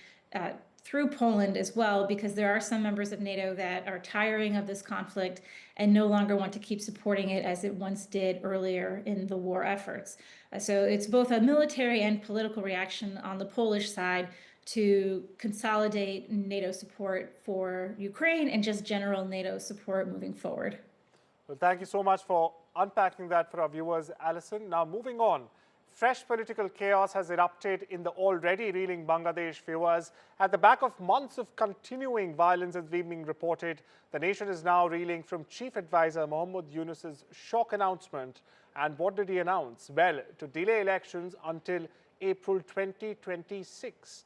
through Poland as well, because there are some members of NATO that are tiring of this conflict and no longer want to keep supporting it as it once did earlier in the war efforts. So it's both a military and political reaction on the Polish side to consolidate NATO support for Ukraine and just general NATO support moving forward. Well, thank you so much for unpacking that for our viewers, Alison. Now, moving on. fresh political chaos has erupted in the already reeling Bangladesh, viewers. At the back of months of continuing violence, as we've been reported, the nation is now reeling from Chief Advisor Mohammad Yunus's shock announcement. And what did he announce? Well, to delay elections until April 2026.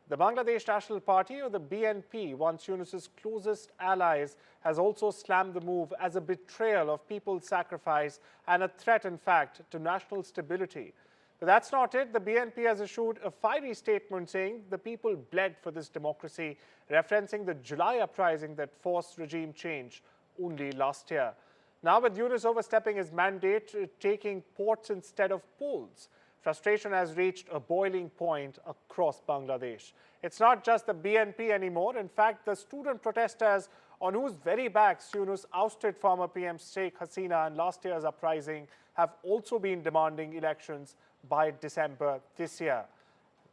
The Bangladesh National Party, or the BNP, once Yunus's closest allies, has also slammed the move as a betrayal of people's sacrifice and a threat, in fact, to national stability. But that's not it. The BNP has issued a fiery statement saying the people bled for this democracy, referencing the July uprising that forced regime change only last year. Now, with Yunus overstepping his mandate, taking ports instead of polls, frustration has reached a boiling point across Bangladesh. It's not just the BNP anymore. In fact, the student protesters on whose very backs Yunus ousted former PM Sheikh Hasina in last year's uprising have also been demanding elections by December this year.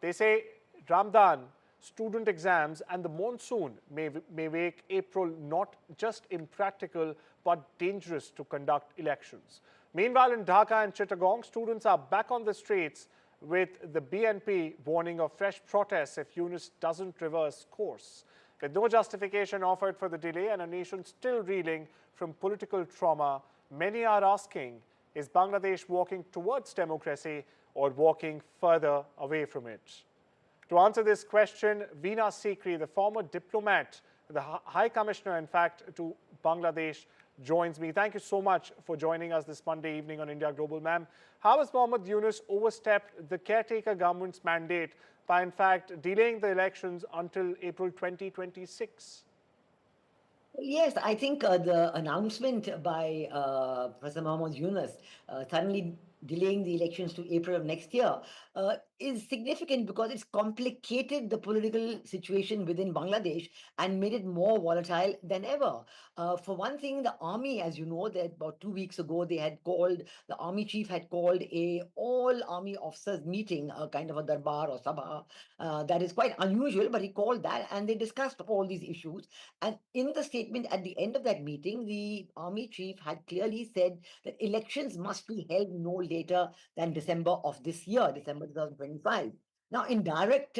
They say Ramadan, student exams and the monsoon may make April not just impractical but dangerous to conduct elections. Meanwhile, in Dhaka and Chittagong, students are back on the streets with the BNP warning of fresh protests if Yunus doesn't reverse course. With no justification offered for the delay and a nation still reeling from political trauma, many are asking, is Bangladesh walking towards democracy or walking further away from it? To answer this question, Veena Sikri, the former diplomat, the High Commissioner, in fact, to Bangladesh, joins me. Thank you so much for joining us this Monday evening on India Global, ma'am. How has Mohammad Yunus overstepped the caretaker government's mandate by, in fact, delaying the elections until April 2026? Yes, I think the announcement by Professor Mohammad Yunus suddenly delaying the elections to April of next year is significant because it's complicated the political situation within Bangladesh and made it more volatile than ever. For one thing, the army, as you know, that about 2 weeks ago, the army chief had called a all army officers meeting, a kind of a darbar or sabha. That is quite unusual, but he called that and they discussed all these issues. And in the statement at the end of that meeting, the army chief had clearly said that elections must be held no later than December of this year, December 2025. Now, in direct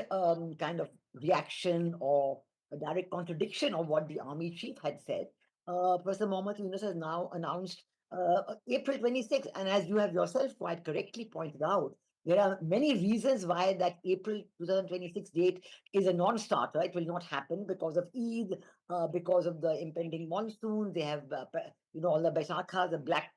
kind of reaction or a direct contradiction of what the army chief had said, Professor Mohammad Yunus has now announced April 26. And as you have yourself quite correctly pointed out, there are many reasons why that April 2026 date is a non-starter. It will not happen because of Eid, because of the impending monsoon. They have, all the Baisakha, the black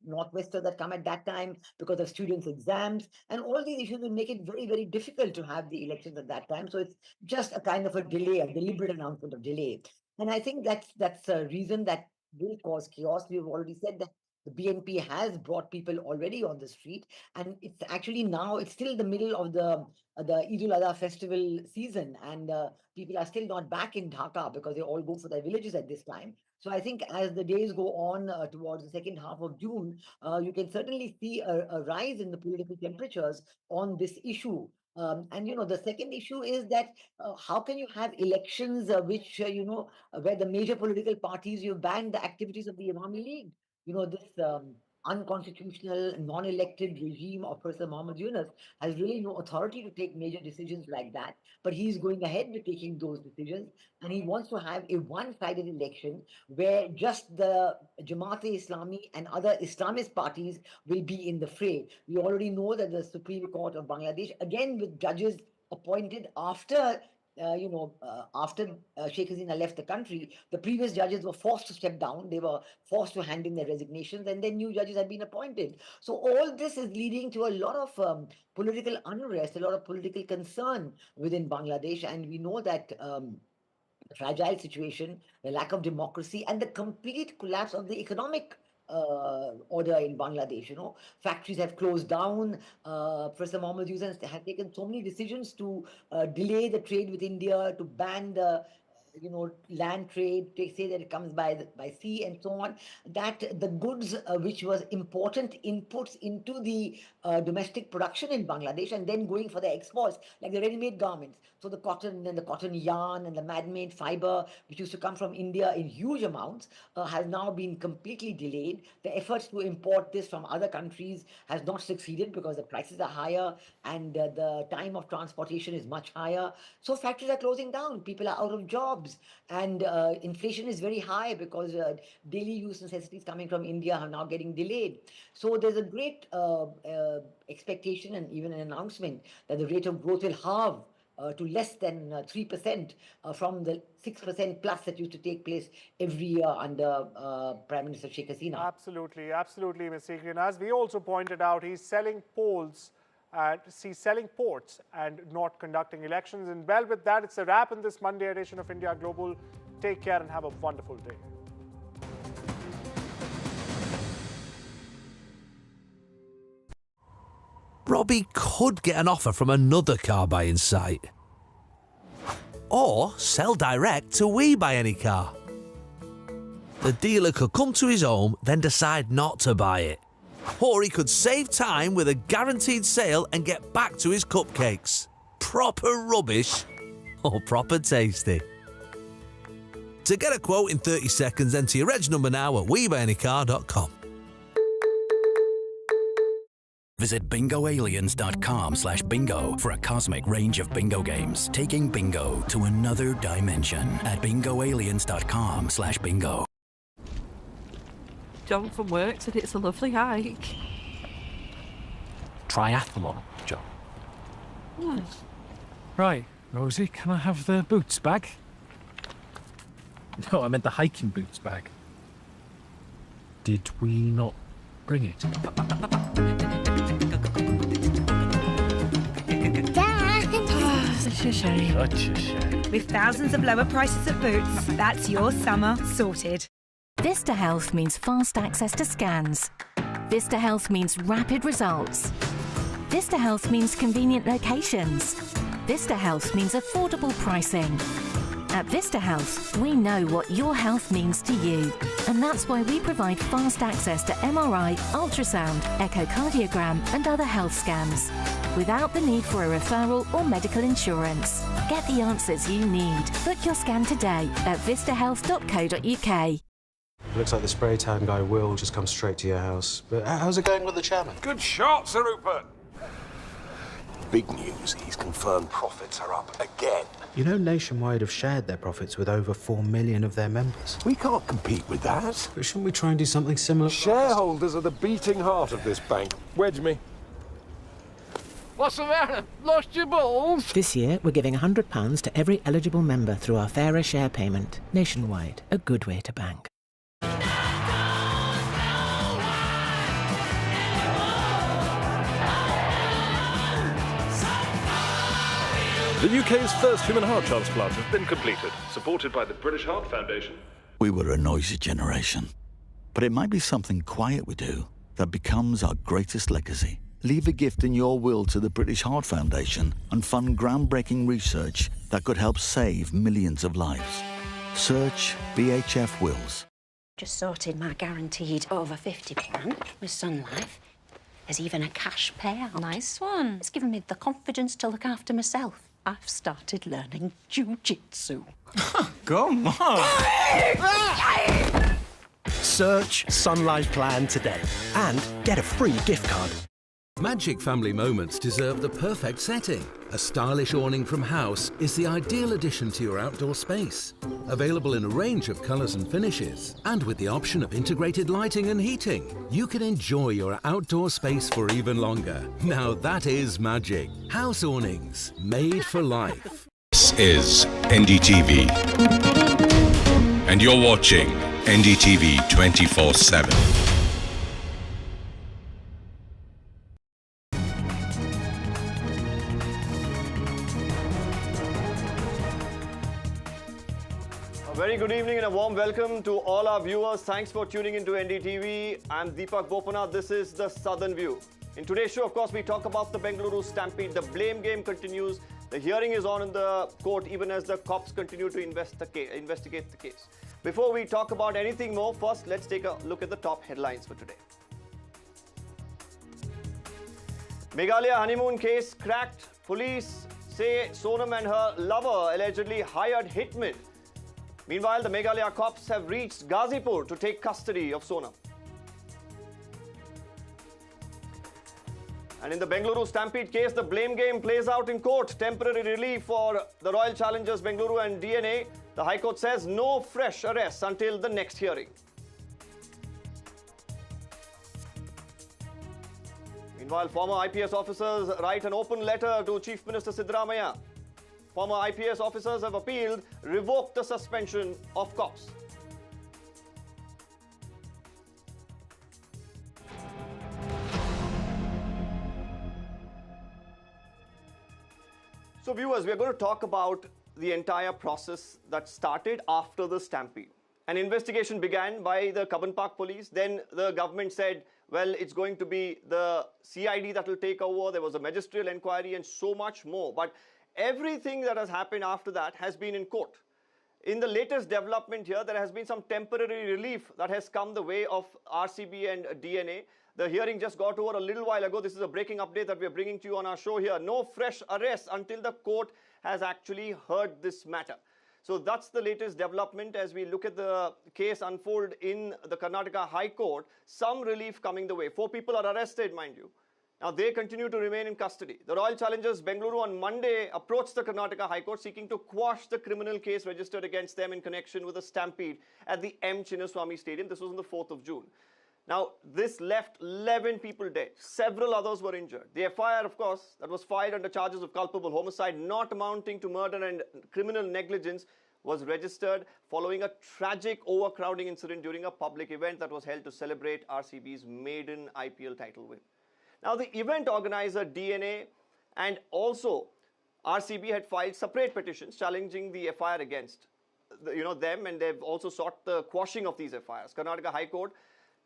northwester that come at that time, because of students' exams. And all these issues will make it very, very difficult to have the elections at that time. So it's just a kind of a delay, a deliberate announcement of delay. And I think that's a reason that will cause chaos. We've already said that the BNP has brought people already on the street, and it's actually now, it's still the middle of the Eid al-Adha festival season, and people are still not back in Dhaka because they all go for their villages at this time. So I think as the days go on towards the second half of June, you can certainly see a rise in the political temperatures on this issue. And the second issue is that how can you have elections which where the major political parties, you banned the activities of the Awami League? This unconstitutional, non-elected regime of Professor Mohammad Yunus has really no authority to take major decisions like that. But he's going ahead with taking those decisions, and he wants to have a one-sided election where just the Jamaat-e-Islami and other Islamist parties will be in the fray. We already know that the Supreme Court of Bangladesh, again with judges appointed after Sheikh Hasina left the country, the previous judges were forced to step down. They were forced to hand in their resignations, and then new judges had been appointed. So all this is leading to a lot of political unrest, a lot of political concern within Bangladesh. And we know that the fragile situation, the lack of democracy, and the complete collapse of the economic order in Bangladesh. Factories have closed down. Professor Mohammad Yunus has taken so many decisions to delay the trade with India, to ban the land trade, they say that it comes by sea and so on, that the goods which was important inputs into the domestic production in Bangladesh and then going for the exports, like the ready-made garments. So the cotton and the cotton yarn and the man-made fiber, which used to come from India in huge amounts, has now been completely delayed. The efforts to import this from other countries has not succeeded because the prices are higher and the time of transportation is much higher. So factories are closing down, people are out of jobs, and inflation is very high because daily use necessities coming from India are now getting delayed. So there's a great expectation and even an announcement that the rate of growth will halve to less than 3% from the 6% plus that used to take place every year under Prime Minister Sheikh Hasina. Absolutely, absolutely, Ms. Sikri. And as we also pointed out, he's selling polls, he's selling ports and not conducting elections. And well, with that, it's a wrap in this Monday edition of India Global. Take care and have a wonderful day. Robbie could get an offer from another car buying site. Or sell direct to We Buy Any Car. The dealer could come to his home, then decide not to buy it. Or he could save time with a guaranteed sale and get back to his cupcakes. Proper rubbish or proper tasty. To get a quote in 30 seconds, enter your reg number now at WeBuyAnyCar.com. Visit bingoaliens.com/bingo for a cosmic range of bingo games, taking bingo to another dimension at bingoaliens.com/bingo. John from work said it's a lovely hike. Triathlon, John. Nice. Right, Rosie, can I have the boots bag? No, I meant the hiking boots bag. Did we not bring it? Such a shame. Such a shame. With thousands of lower prices of boots, that's your summer sorted. Vista Health means fast access to scans. Vista Health means rapid results. Vista Health means convenient locations. Vista Health means affordable pricing. At Vista Health, we know what your health means to you. And that's why we provide fast access to MRI, ultrasound, echocardiogram and other health scans, without the need for a referral or medical insurance. Get the answers you need. Book your scan today at vistahealth.co.uk. Looks like the spray tan guy will just come straight to your house. But how's it going with the chairman? Good shot, Sir Rupert. Big news, he's confirmed profits are up again. You know, Nationwide have shared their profits with over 4 million of their members. We can't compete with that. But shouldn't we try and do something similar? Shareholders are the beating heart of this bank. Wedge me. What's the matter? Lost your balls? This year, we're giving £100 to every eligible member through our Fairer Share payment. Nationwide, a good way to bank. The UK's first human heart transplant has been completed, supported by the British Heart Foundation. We were a noisy generation, but it might be something quiet we do that becomes our greatest legacy. Leave a gift in your will to the British Heart Foundation and fund groundbreaking research that could help save millions of lives. Search BHF Wills. Just sorted my guaranteed over 50 plan with Sun Life. There's even a cash payout. Nice one. It's given me the confidence to look after myself. I've started learning jiu-jitsu. Come on. Search Sun Life Plan today and get a free gift card. Magic family moments deserve the perfect setting. A stylish awning from House is the ideal addition to your outdoor space. Available in a range of colours and finishes, and with the option of integrated lighting and heating, you can enjoy your outdoor space for even longer. Now that is magic. House awnings, made for life. This is NDTV, and you're watching NDTV 24/7. A very good evening and a warm welcome to all our viewers. Thanks for tuning into NDTV. I'm Deepak Bopana. This is the Southern View. In today's show, of course, we talk about the Bengaluru stampede. The blame game continues. The hearing is on in the court even as the cops continue to investigate the case. Before we talk about anything more, first let's take a look at the top headlines for today. Meghalaya honeymoon case cracked. Police say Sonam and her lover allegedly hired hitmen. Meanwhile, the Meghalaya cops have reached Ghazipur to take custody of Sonam. And in the Bengaluru stampede case, the blame game plays out in court. Temporary relief for the Royal Challengers Bengaluru and DNA. The High Court says no fresh arrests until the next hearing. Meanwhile, former IPS officers write an open letter to Chief Minister Siddaramaiah. Former IPS officers have appealed, revoked the suspension of cops. So viewers, we are going to talk about the entire process that started after the stampede. An investigation began by the Cubbon Park police. Then the government said, well, it's going to be the CID that will take over. There was a magisterial inquiry and so much more. But everything that has happened after that has been in court. In the latest development here, there has been some temporary relief that has come the way of RCB and DNA. The hearing just got over a little while ago. This is a breaking update that we are bringing to you on our show here. No fresh arrests until the court has actually heard this matter. So that's the latest development as we look at the case unfold in the Karnataka High Court. Some relief coming the way. 4 people are arrested, mind you. Now they continue to remain in custody. The Royal Challengers Bengaluru on Monday approached the Karnataka High Court seeking to quash the criminal case registered against them in connection with a stampede at the M. Chinnaswamy Stadium. This was on the 4th of June. Now, this left 11 people dead. Several others were injured. The FIR, of course, that was filed under charges of culpable homicide not amounting to murder and criminal negligence was registered following a tragic overcrowding incident during a public event that was held to celebrate RCB's maiden IPL title win. Now, the event organizer, DNA, and also RCB had filed separate petitions challenging the FIR against them, and they've also sought the quashing of these FIRs. Karnataka High Court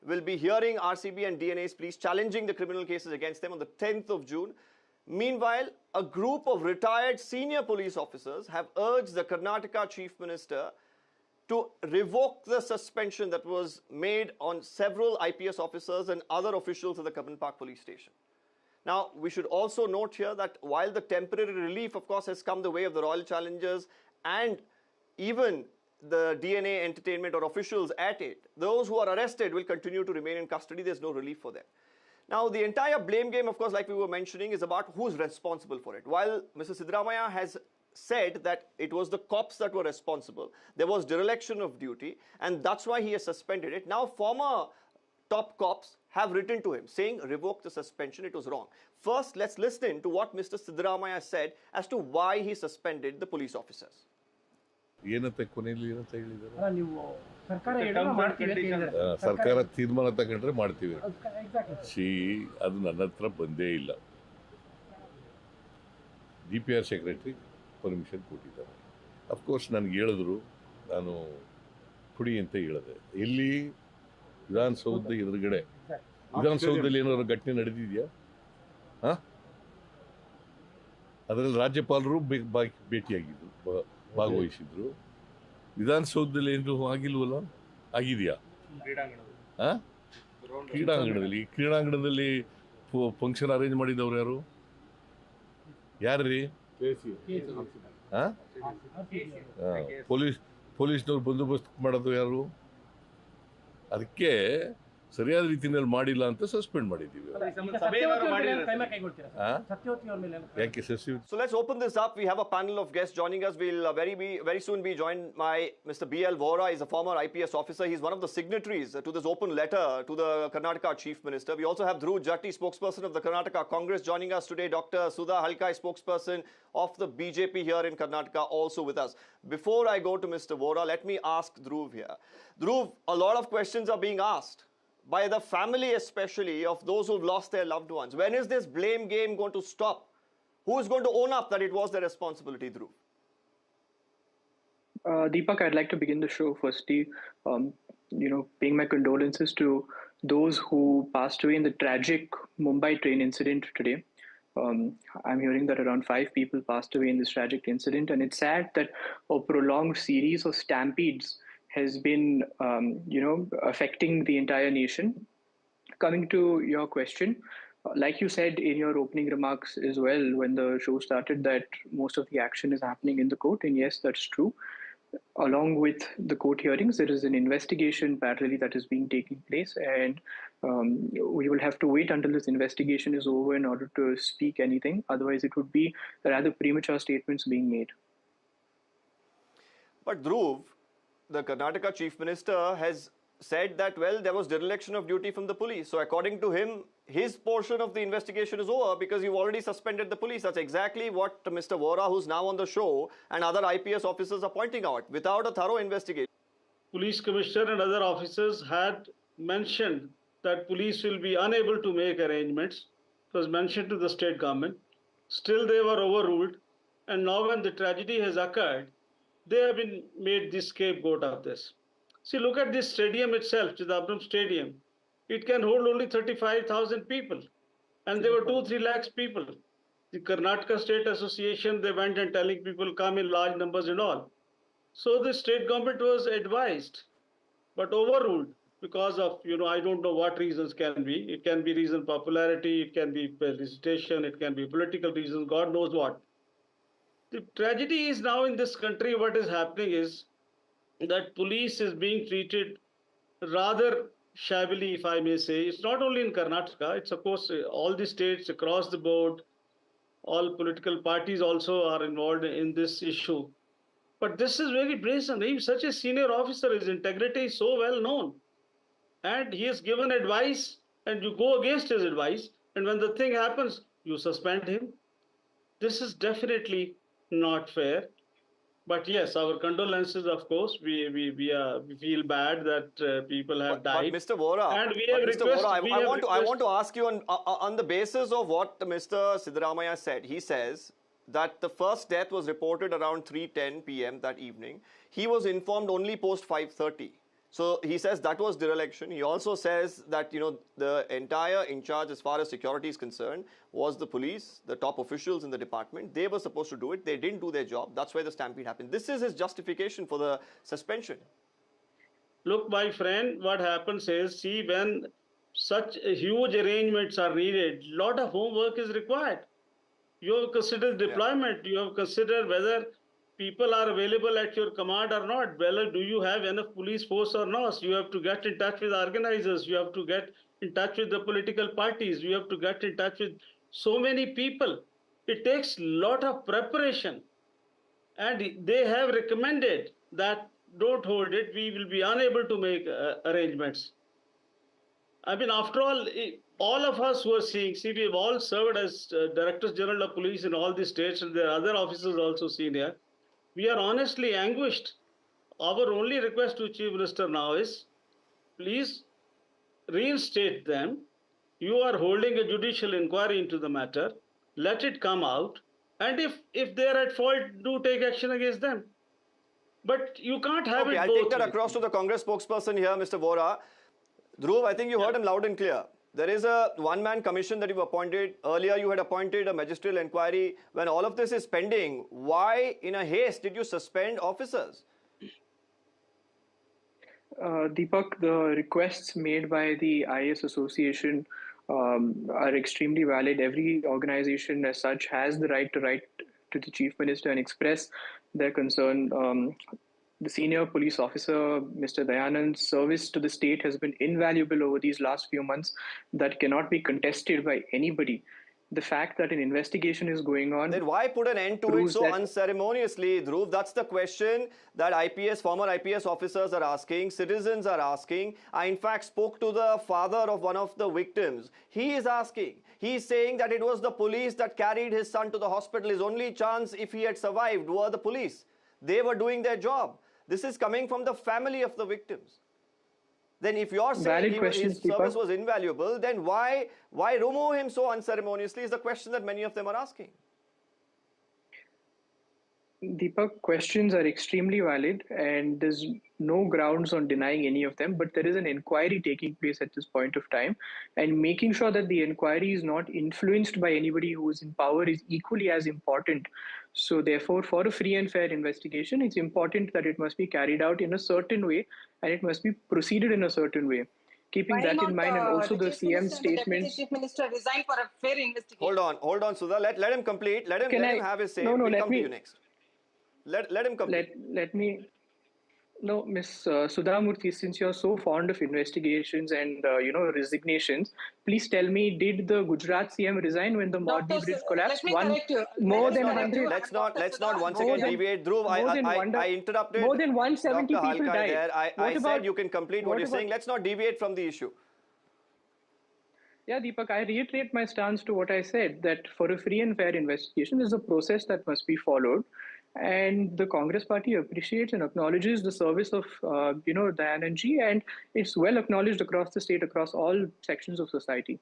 will be hearing RCB and DNA's pleas challenging the criminal cases against them on the 10th of June. Meanwhile, a group of retired senior police officers have urged the Karnataka Chief Minister to revoke the suspension that was made on several IPS officers and other officials at the Cubbon Park police station. Now, we should also note here that while the temporary relief, of course, has come the way of the Royal Challengers and even the DNA entertainment or officials at it, those who are arrested will continue to remain in custody. There's no relief for them. Now, the entire blame game, of course, like we were mentioning, is about who's responsible for it. While Mr. Siddaramaiah has said that it was the cops that were responsible, there was dereliction of duty, and that's why he has suspended it. Now, former top cops have written to him saying, revoke the suspension, it was wrong. First, let's listen to what Mr. Siddaramaiah said as to why he suspended the police officers. ಸರ್ಕಾರ ತೀರ್ಮಾನ ತಗೊಂಡ್ರೆ ಮಾಡ್ತೀವಿ. ಅದು ನನ್ನ ಹತ್ರ ಬಂದೇ ಇಲ್ಲ. DPR secretary permission ಕೊಟ್ಟಿದ್ದಾರೆ. ಅಫ್ಕೋರ್ಸ್ ನನಗೆ ಹೇಳಿದ್ರು, ನಾನು ಕೊಡಿ ಅಂತ ಹೇಳಿದೆ. ಎಲ್ಲಿ ವಿಧಾನಸೌಧದ ಎದುರುಗಡೆ, ವಿಧಾನಸೌಧದಲ್ಲಿ ಏನಾದ್ರು ಘಟನೆ ನಡೆದಿದೆಯಾ? ಅದರಲ್ಲಿ ರಾಜ್ಯಪಾಲರು ಭೇಟಿಯಾಗಿದ್ರು, ಭಾಗವಹಿಸಿದ್ರು. ವಿಧಾನಸೌಧದಲ್ಲಿ ಏನು ಆಗಿಲ್ವಲ್ಲ? ಆಗಿದೆಯಾ? ಕ್ರೀಡಾಂಗಣದಲ್ಲಿ ಫಂಕ್ಷನ್ ಅರೇಂಜ್ ಮಾಡಿದವ್ರು ಯಾರು? ಯಾರ್ರೀ? ಪೊಲೀಸ್ನವ್ರು ಬಂದೋಬಸ್ತ್ ಮಾಡೋದು ಯಾರು? ಅದಕ್ಕೆ ಸರಿಯಾದ ರೀತಿಯಲ್ಲಿ ಮಾಡಿಲ್ಲ ಅಂತ ಸಸ್ಪೆಂಡ್ ಮಾಡಿದ್ದೀವಿ. So let's open this up. We have a panel of guests joining us. We'll very soon be joined by Mr. B.L. Vora. He's a former IPS officer. He's one of the signatories to this open letter to the Karnataka Chief Minister. We also have Dhruv Jatti, spokesperson of the Karnataka Congress, joining us today. Dr. Sudha Halkai, spokesperson of the BJP here in Karnataka, also with us. Before I go to Mr. Vora, let me ask Dhruv here. Dhruv, a lot of questions are being asked by the family, especially of those who've lost their loved ones. When is this blame game going to stop? Who is going to own up that it was their responsibility, Dhruv? Deepak, I'd like to begin the show firstly, paying my condolences to those who passed away in the tragic Mumbai train incident today. I'm hearing that around 5 people passed away in this tragic incident, and it's sad that a prolonged series of stampedes has been, affecting the entire nation. Coming to your question, like you said in your opening remarks as well, when the show started, that most of the action is happening in the court, and yes, that's true. Along with the court hearings, there is an investigation parallelly that is being taking place, and we will have to wait until this investigation is over in order to speak anything. Otherwise, it would be rather premature statements being made. But Dhruv, the Karnataka Chief Minister has said that, well, there was dereliction of duty from the police. So according to him, his portion of the investigation is over because you've already suspended the police. That's exactly what Mr. Vora, who's now on the show, and other IPS officers are pointing out. Without a thorough investigation. Police Commissioner and other officers had mentioned that police will be unable to make arrangements. It was mentioned to the state government. Still, they were overruled. And now when the tragedy has occurred, they have been made the scapegoat of this. See, look at this stadium itself, Chidambaram Stadium. It can hold only 35,000 people. And there were 2-3 lakhs people. The Karnataka State Association, they went and telling people come in large numbers and all. So the state government was advised, but overruled because of, I don't know what reasons can be. It can be reason popularity, it can be visitation, it can be political reasons, God knows what. The tragedy is now in this country, what is happening is that police is being treated rather shabbily, if I may say. It's not only in Karnataka, it's of course all the states across the board. All political parties also are involved in this issue. But this is very brazen. He's such a senior officer, his integrity is so well known. And he has given advice, and you go against his advice, and when the thing happens, you suspend him. This is definitely not fair. But yes, our condolences, of course. We feel bad that people have died. But Mr. Vora, I want to ask you on the basis of what Mr. Siddaramaiah said. He says that the first death was reported around 3:10 p.m. that evening. He was informed only post 5:30. So he says that was dereliction. He also says that, the entire in charge as far as security is concerned was the police, the top officials in the department. They were supposed to do it. They didn't do their job. That's why the stampede happened. This is his justification for the suspension. Look, my friend, what happens is, see, when such huge arrangements are needed, a lot of homework is required. You have considered deployment. You have considered whether people are available at your command or not. Whether do you have enough police force or not? You have to get in touch with organizers. You have to get in touch with the political parties. You have to get in touch with so many people. It takes a lot of preparation. And they have recommended that don't hold it. We will be unable to make arrangements. I mean, after all of us who are seeing, see, we've all served as Directors General of Police in all the states, and there are other officers also senior. We are honestly anguished. Our only request to Chief Minister now is, please reinstate them. You are holding a judicial inquiry into the matter. Let it come out. And if they are at fault, do take action against them. But you can't have it both. I'll take that across to the Congress spokesperson here, Mr. Vora. Dhruv, I think you heard him loud and clear. There is a one-man commission that you've appointed. Earlier, you had appointed a magisterial inquiry. When all of this is pending, why, in a haste, did you suspend officers? Deepak, the requests made by the IAS Association are extremely valid. Every organization as such has the right to write to the Chief Minister and express their concern. The senior police officer, Mr. Dayanand's service to the state has been invaluable over these last few months. That cannot be contested by anybody. The fact that an investigation is going on... Then why put an end to it so unceremoniously, Dhruv? That's the question that former IPS officers are asking, citizens are asking. I, in fact, spoke to the father of one of the victims. He is asking. He's saying that it was the police that carried his son to the hospital. His only chance, if he had survived, were the police. They were doing their job. This is coming from the family of the victims. Then if you're saying his service was invaluable, then why remove him so unceremoniously is the question that many of them are asking. Deepak, questions are extremely valid and there's no grounds on denying any of them, but there is an inquiry taking place at this point of time, and making sure that the inquiry is not influenced by anybody who is in power is equally as important. So therefore, for a free and fair investigation, it's important that it must be carried out in a certain way and it must be proceeded in a certain way. Keeping that in mind, and also the CM statements. Chief Minister resign for a fair investigation. Hold on, Sudha. Let him complete. Let him have his say. No, we'll let come me, to you next. Let him complete. Let me. No, Ms. Sudhamurthy, since you're so fond of investigations and resignations, please tell me: did the Gujarat CM resign when the Morbi bridge collapsed? Let's not once again deviate. Dhruv, I interrupted. More than 170 Dr. people Halkai died. there. I said you can complete what you're saying. Let's not deviate from the issue. Yeah, Deepak, I reiterate my stance to what I said, that for a free and fair investigation, there's a process that must be followed. And the Congress party appreciates and acknowledges the service of, Dayanandji, and it's well acknowledged across the state, across all sections of society.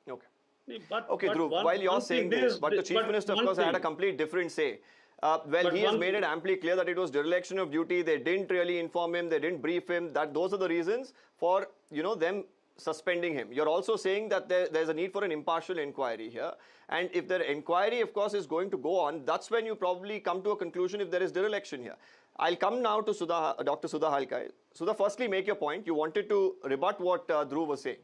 Okay. But Dhruv, while you're saying this, but the Chief Minister, of course, had a complete different say. He has made it amply clear that it was dereliction of duty. They didn't really inform him. They didn't brief him. That those are the reasons for, them suspending him. You're also saying that there's a need for an impartial inquiry here. And if the inquiry, of course, is going to go on, that's when you probably come to a conclusion if there is dereliction here. I'll come now to Dr. Sudha Halkai. Sudha, firstly, make your point. You wanted to rebut what Dhruv was saying.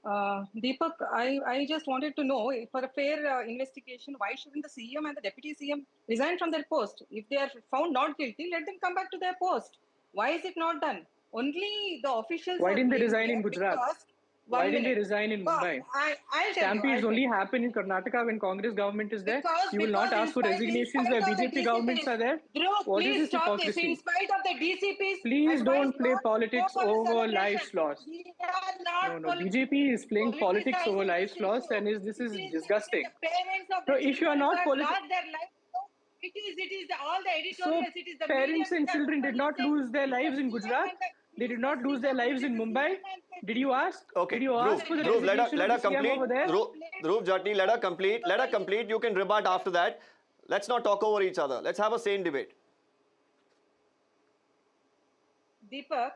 Deepak, I just wanted to know, for a fair investigation, why shouldn't the CM and the Deputy CM resign from their post? If they are found not guilty, let them come back to their post. Why is it not done? Only the officials. Why didn't they resign in Gujarat? Why didn't they resign in Mumbai? Stampedes only happen in Karnataka when Congress government is there. You will not ask for resignations where BJP governments are there. What is this hypocrisy? In spite of the DCPs, please don't play politics over lives lost. No, BJP is playing politics over lives lost, and this is disgusting. No, if you are not political. It is all the So editorials. It is the parents and children did not lose their lives in Gujarat. They did not lose their lives in Mumbai. Did you ask? Okay, did you ask for the Dhruv, let her of the complete. CM over there? Dhruv Jatni, let her complete. Let her complete. You can rebut after that. Let's not talk over each other. Let's have a sane debate. Deepak,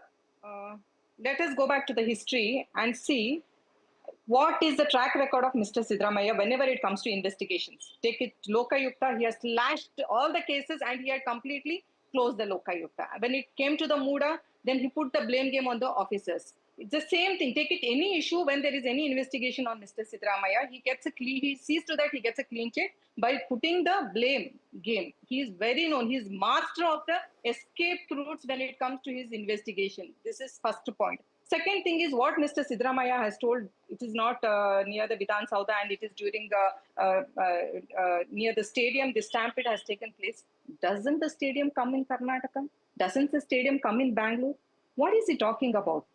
let us go back to the history and see what is the track record of Mr. Siddaramaiah whenever it comes to investigations. Take it Lokayukta, he has slashed all the cases and he had completely closed the Lokayukta. When it came to the Muda, then he put the blame game on the officers. It's the same thing. Take it any issue when there is any investigation on Mr. Siddaramaiah, he sees to that he gets a clean sheet by putting the blame game. He is very known. He is master of the escape routes when it comes to his investigation. This is first point. Second thing is what Mr. Siddaramaiah has told. It is not near the Vidhan Saudha and it is during near the stadium. The stampede has taken place. Doesn't the stadium come in Karnataka? Doesn't the stadium come in Bengaluru? What is he talking about?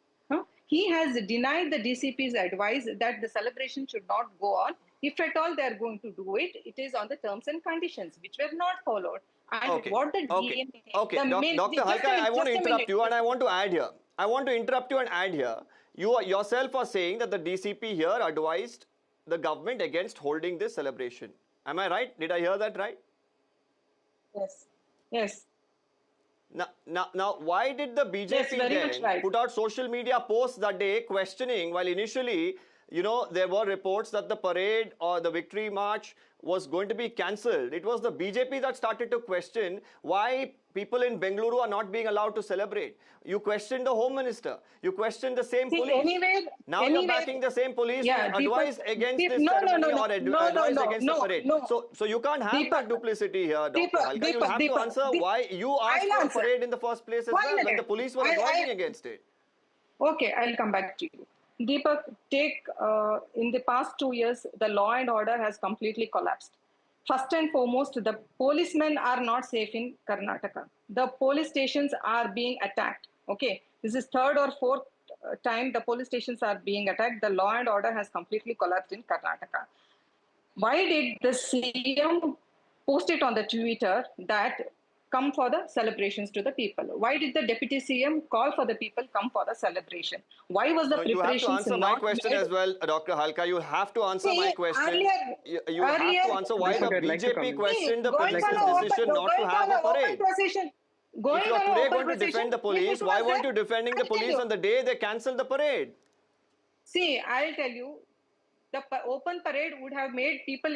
He has denied the DCP's advice that the celebration should not go on. If at all they are going to do it, it is on the terms and conditions, which were not followed. And what the DNA... Dr. Halkai, I want to interrupt you and I want to add here. You yourself are saying that the DCP here advised the government against holding this celebration. Am I right? Did I hear that right? Yes. Yes. Now, why did the BJP put out social media posts that day questioning, while initially, there were reports that the parade or the victory march was going to be cancelled. It was the BJP that started to question why people in Bengaluru are not being allowed to celebrate. You questioned the Home Minister. You questioned the same police. Now you're backing the same police who advised against this ceremony or advised against the parade. So you can't have that duplicity here, Dr. Halkai. You have to answer why you asked for a parade in the first place as well when the police were advising against it. Okay, I'll come back to you. Deepak, in the past 2 years, the law and order has completely collapsed. First and foremost, the policemen are not safe in Karnataka. The police stations are being attacked. Okay, this is third or fourth time the police stations are being attacked. The law and order has completely collapsed in Karnataka. Why did the CM post it on the Twitter that come for the celebrations to the people? Why did the deputy CM call for the people come for the celebration? Why was the No, you have to preparations answer my not question made? as well, Dr. Halka. You have to answer my question. You have to answer why the I'd like to BJP comment. questioned the Going police's on decision not to have a parade. procession. Going If you are on today open going to procession, defend the police, it why was weren't there. you defending the I'll tell police you. on the day they cancelled the parade? See, I'll tell you, the open parade would have made people,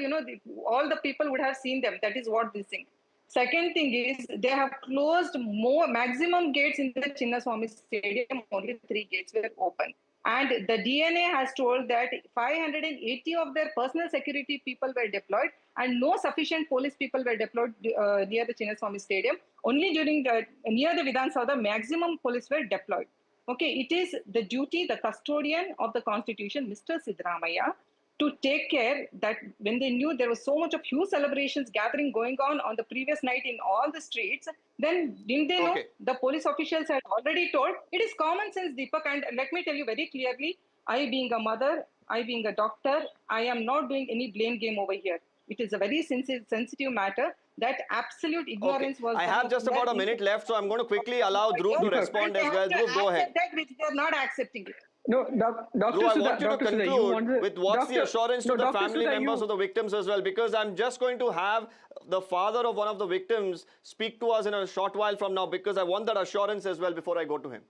all the people would have seen them. That is what this thing. Second thing is, they have closed maximum gates in the Chinnaswamy Stadium. Only 3 gates were open. And the DNA has told that 580 of their personal security people were deployed and no sufficient police people were deployed near the Chinnaswamy Stadium. Only near the Vidhan Sabha, maximum police were deployed. Okay, it is the duty, the custodian of the constitution, Mr. Siddaramaiah, to take care that when they knew there was so much of huge celebrations gathering going on the previous night in all the streets, then didn't they know? The police officials had already told. It is common sense, Deepak, and let me tell you very clearly, I being a mother, I being a doctor, I am not doing any blame game over here. It is a very sensitive matter. That absolute ignorance was. I have just about a minute left, so I'm going to quickly allow Dhruv to respond as well. Dhruv, go ahead. That which they are not accepting it. No, Dr. Dhruv, I Sudha, want you to Dr. Sudha, conclude with what's the assurance to the Dr. family Sudha, members of the victims as well, because I'm just going to have the father of one of the victims speak to us in a short while from now, because I want that assurance as well before I go to him.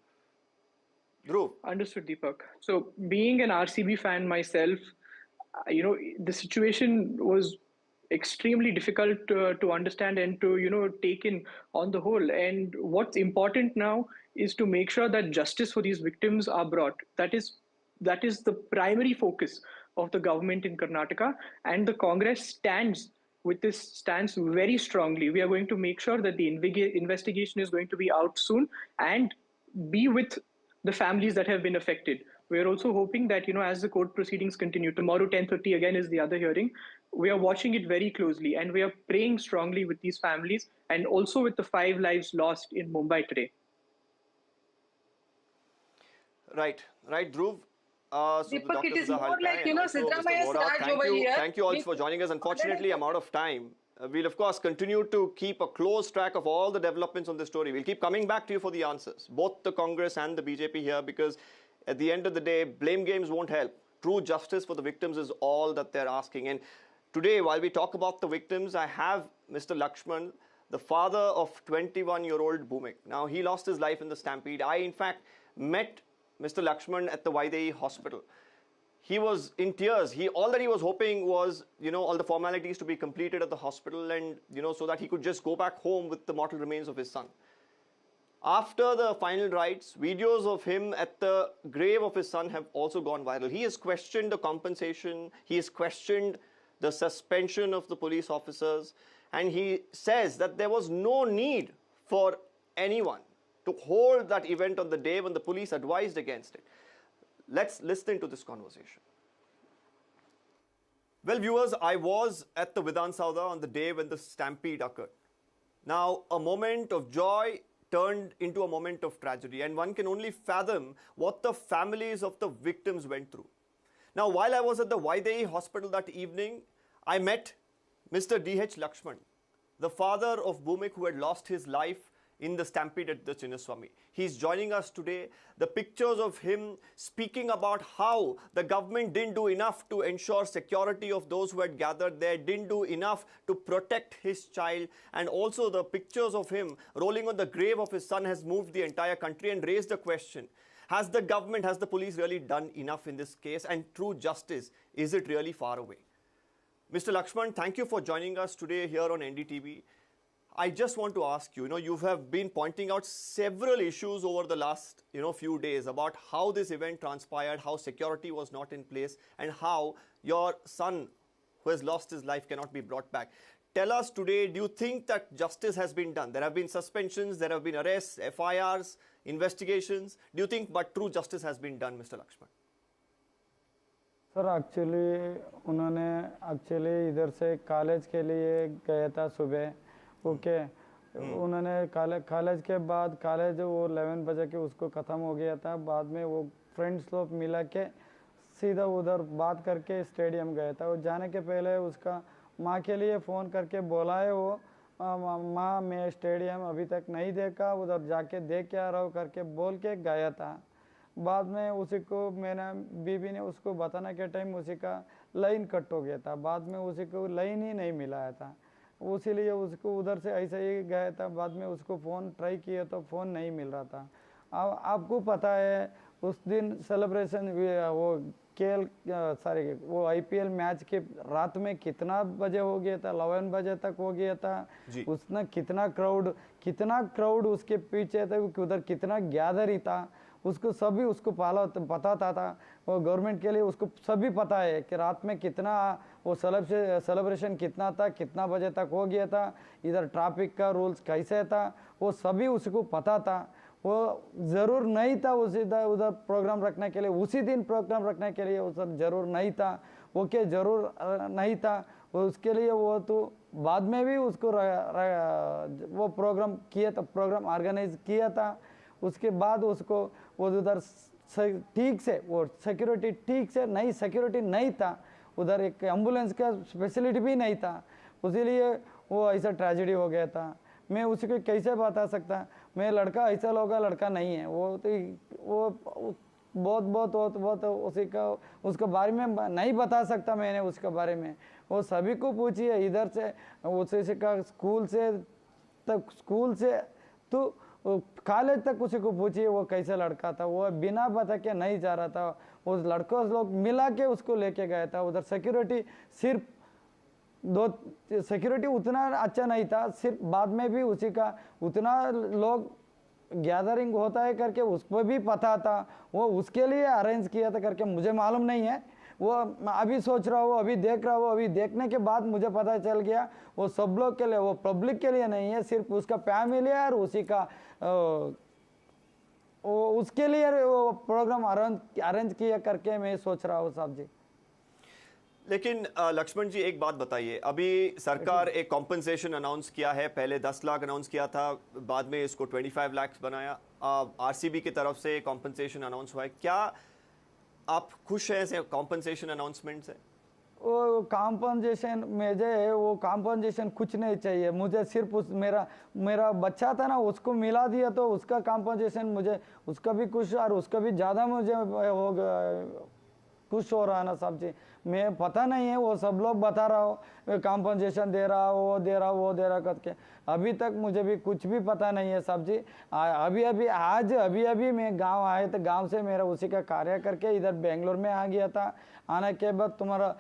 Dhruv. Understood, Deepak. So being an RCB fan myself, the situation was extremely difficult to understand and to take in on the whole. And what's important now is to make sure that justice for these victims are brought. That is the primary focus of the government in Karnataka, and the Congress stands with this stance very strongly. We are going to make sure that the investigation is going to be out soon and be with the families that have been affected. We are also hoping that, as the court proceedings continue, tomorrow 10:30 again is the other hearing, we are watching it very closely, and we are praying strongly with these families and also with the 5 lives lost in Mumbai today. Right, Dhruv. So Deepak, it is Dr. more like, Siddaramaiah's Raj over here. Thank you all for joining us. Unfortunately, I'm out of time. We'll, of course, continue to keep a close track of all the developments on this story. We'll keep coming back to you for the answers, both the Congress and the BJP here, because at the end of the day, blame games won't help. True justice for the victims is all that they're asking. And today, while we talk about the victims, I have Mr. Lakshman, the father of 21-year-old Bhumik. Now, he lost his life in the stampede. I, in fact, met Mr. Lakshman at the Vaidehi hospital. He was in tears. All that he was hoping was, all the formalities to be completed at the hospital and, so that he could just go back home with the mortal remains of his son. After the final rites, videos of him at the grave of his son have also gone viral. He has questioned the compensation. He has questioned the suspension of the police officers. And he says that there was no need for anyone to hold that event on the day when the police advised against it. Let's listen to this conversation. Well, viewers, I was at the Vidhan Sabha on the day when the stampede occurred. Now, a moment of joy turned into a moment of tragedy, and one can only fathom what the families of the victims went through. Now, while I was at the Vaidehi hospital that evening, I met Mr. D.H. Lakshman, the father of Bhumik who had lost his life in the stampede at the Chinnaswamy. He's joining us today. The pictures of him speaking about how the government didn't do enough to ensure security of those who had gathered there, didn't do enough to protect his child, and also the pictures of him rolling on the grave of his son has moved the entire country and raised the question, has the government, has the police really done enough in this case? And true justice, is it really far away? Mr. Lakshman, thank you for joining us today here on NDTV. I just want to ask you, you have been pointing out several issues over the last, few days about how this event transpired, how security was not in place, and how your son who has lost his life cannot be brought back. Tell us today, do you think that justice has been done? There have been suspensions, there have been arrests, FIRs, investigations. Do you think but true justice has been done, Mr. Lakshman? Sir actually इधर से college के लिए गया था सुबह okay उन्होंने college के बाद कॉलेज वो 11 बजे के उसको ख़त्म हो गया था बाद में वो फ्रेंड्स लोग मिला के सीधा उधर बात करके स्टेडियम गया था वो जाने के पहले उसका माँ के लिए फ़ोन करके बोला है वो माँ मैं स्टेडियम अभी तक नहीं देखा, उधर जाके देख के आ रहा हूँ करके बोल के गया था। बाद में उसी को मेरा बीबी ने उसको बताने के टाइम उसी का लाइन कट हो गया था। बाद में उसी को लाइन ही नहीं मिला था, उसीलिए उसको उधर से ऐसे ही गया था। बाद में उसको फ़ोन ट्राई किया तो फ़ोन नहीं मिल रहा था। अब आपको पता है उस दिन सेलिब्रेशन वो वो आईपीएल मैच के रात में कितना बजे हो गया था, 11 बजे तक हो गया था। उसने कितना क्राउड उसके पीछे था, उधर कितना गैदर ही था, उसको सभी उसको पता था। वो गवर्नमेंट के लिए उसको सभी पता है कि रात में कितना वो सेलिब्रेशन कितना था, कितना बजे तक हो गया था, इधर ट्रैफिक का रूल्स कैसे था, वो सभी उसको पता था। वो ज़रूर नहीं था उधर प्रोग्राम रखने के लिए, उसी दिन प्रोग्राम रखने के लिए उस ज़रूर नहीं था। ओके ज़रूर नहीं था उसके लिए। वो तो बाद में भी उसको वो प्रोग्राम किया था, प्रोग्राम ऑर्गेनाइज किया था। उसके बाद उसको वो उधर ठीक से वो सिक्योरिटी ठीक से नहीं, सिक्योरिटी नहीं था उधर, एक एम्बुलेंस का फैसिलिटी भी नहीं था, इसीलिए वो ऐसा ट्रेजेडी हो गया था। मैं उसी को कैसे बता सकता, मैं लड़का ऐसा लोग लड़का नहीं है। वो तो वो बहुत उसी का उसके बारे में नहीं बता सकता मैंने उसके बारे में। वो सभी को पूछिए, इधर से उसी का स्कूल से तो कॉलेज तक उसी को पूछिए वो कैसा लड़का था। वो बिना बता के नहीं जा रहा था, उस लड़कों लोग मिला के उसको लेके गया था। उधर सिक्योरिटी सिर्फ सिक्योरिटी उतना अच्छा नहीं था, सिर्फ बाद में भी उसी का उतना लोग गैदरिंग होता है करके उसको भी पता था। वो उसके लिए अरेंज किया था करके मुझे मालूम नहीं है। वो अभी सोच रहा हूँ, अभी देख रहा हूँ, अभी देखने के बाद मुझे पता चल गया वो सब लोग के लिए, वो पब्लिक के लिए नहीं है, सिर्फ उसका फैमिली है और उसी का वो उसके लिए वो प्रोग्राम अरेंज किया करके मैं सोच रहा हूँ साहब जी। लेकिन लक्ष्मण जी एक बात बताइए, अभी सरकार एक कॉम्पनसेशन अनाउंस किया है, पहले 10 लाख अनाउंस किया था, बाद में इसको 25 लाख बनाया। आरसीबी की तरफ से कॉम्पनसेशन अनाउंस हुआ है, क्या आप खुश हैं ऐसे कॉम्पनसेशन अनाउंसमेंट से? वो कॉम्पनसेशन मुझे वो कॉम्पनसेशन कुछ नहीं चाहिए मुझे, सिर्फ मेरा बच्चा था ना उसको मिला दिया तो उसका कॉम्पनसेशन मुझे, उसका भी कुछ और उसका भी ज़्यादा मुझे खुश हो रहा है ना साहब जी। मैं पता नहीं है, वो सब लोग बता रहा हो कॉम्पनसेशन दे रहा, वो दे रहा करके, अभी तक मुझे भी कुछ भी पता नहीं है साहब जी। अभी मैं गांव आए तो गांव से मेरा उसी का कार्य करके इधर बेंगलोर में आ गया था। आने के बाद तुम्हारा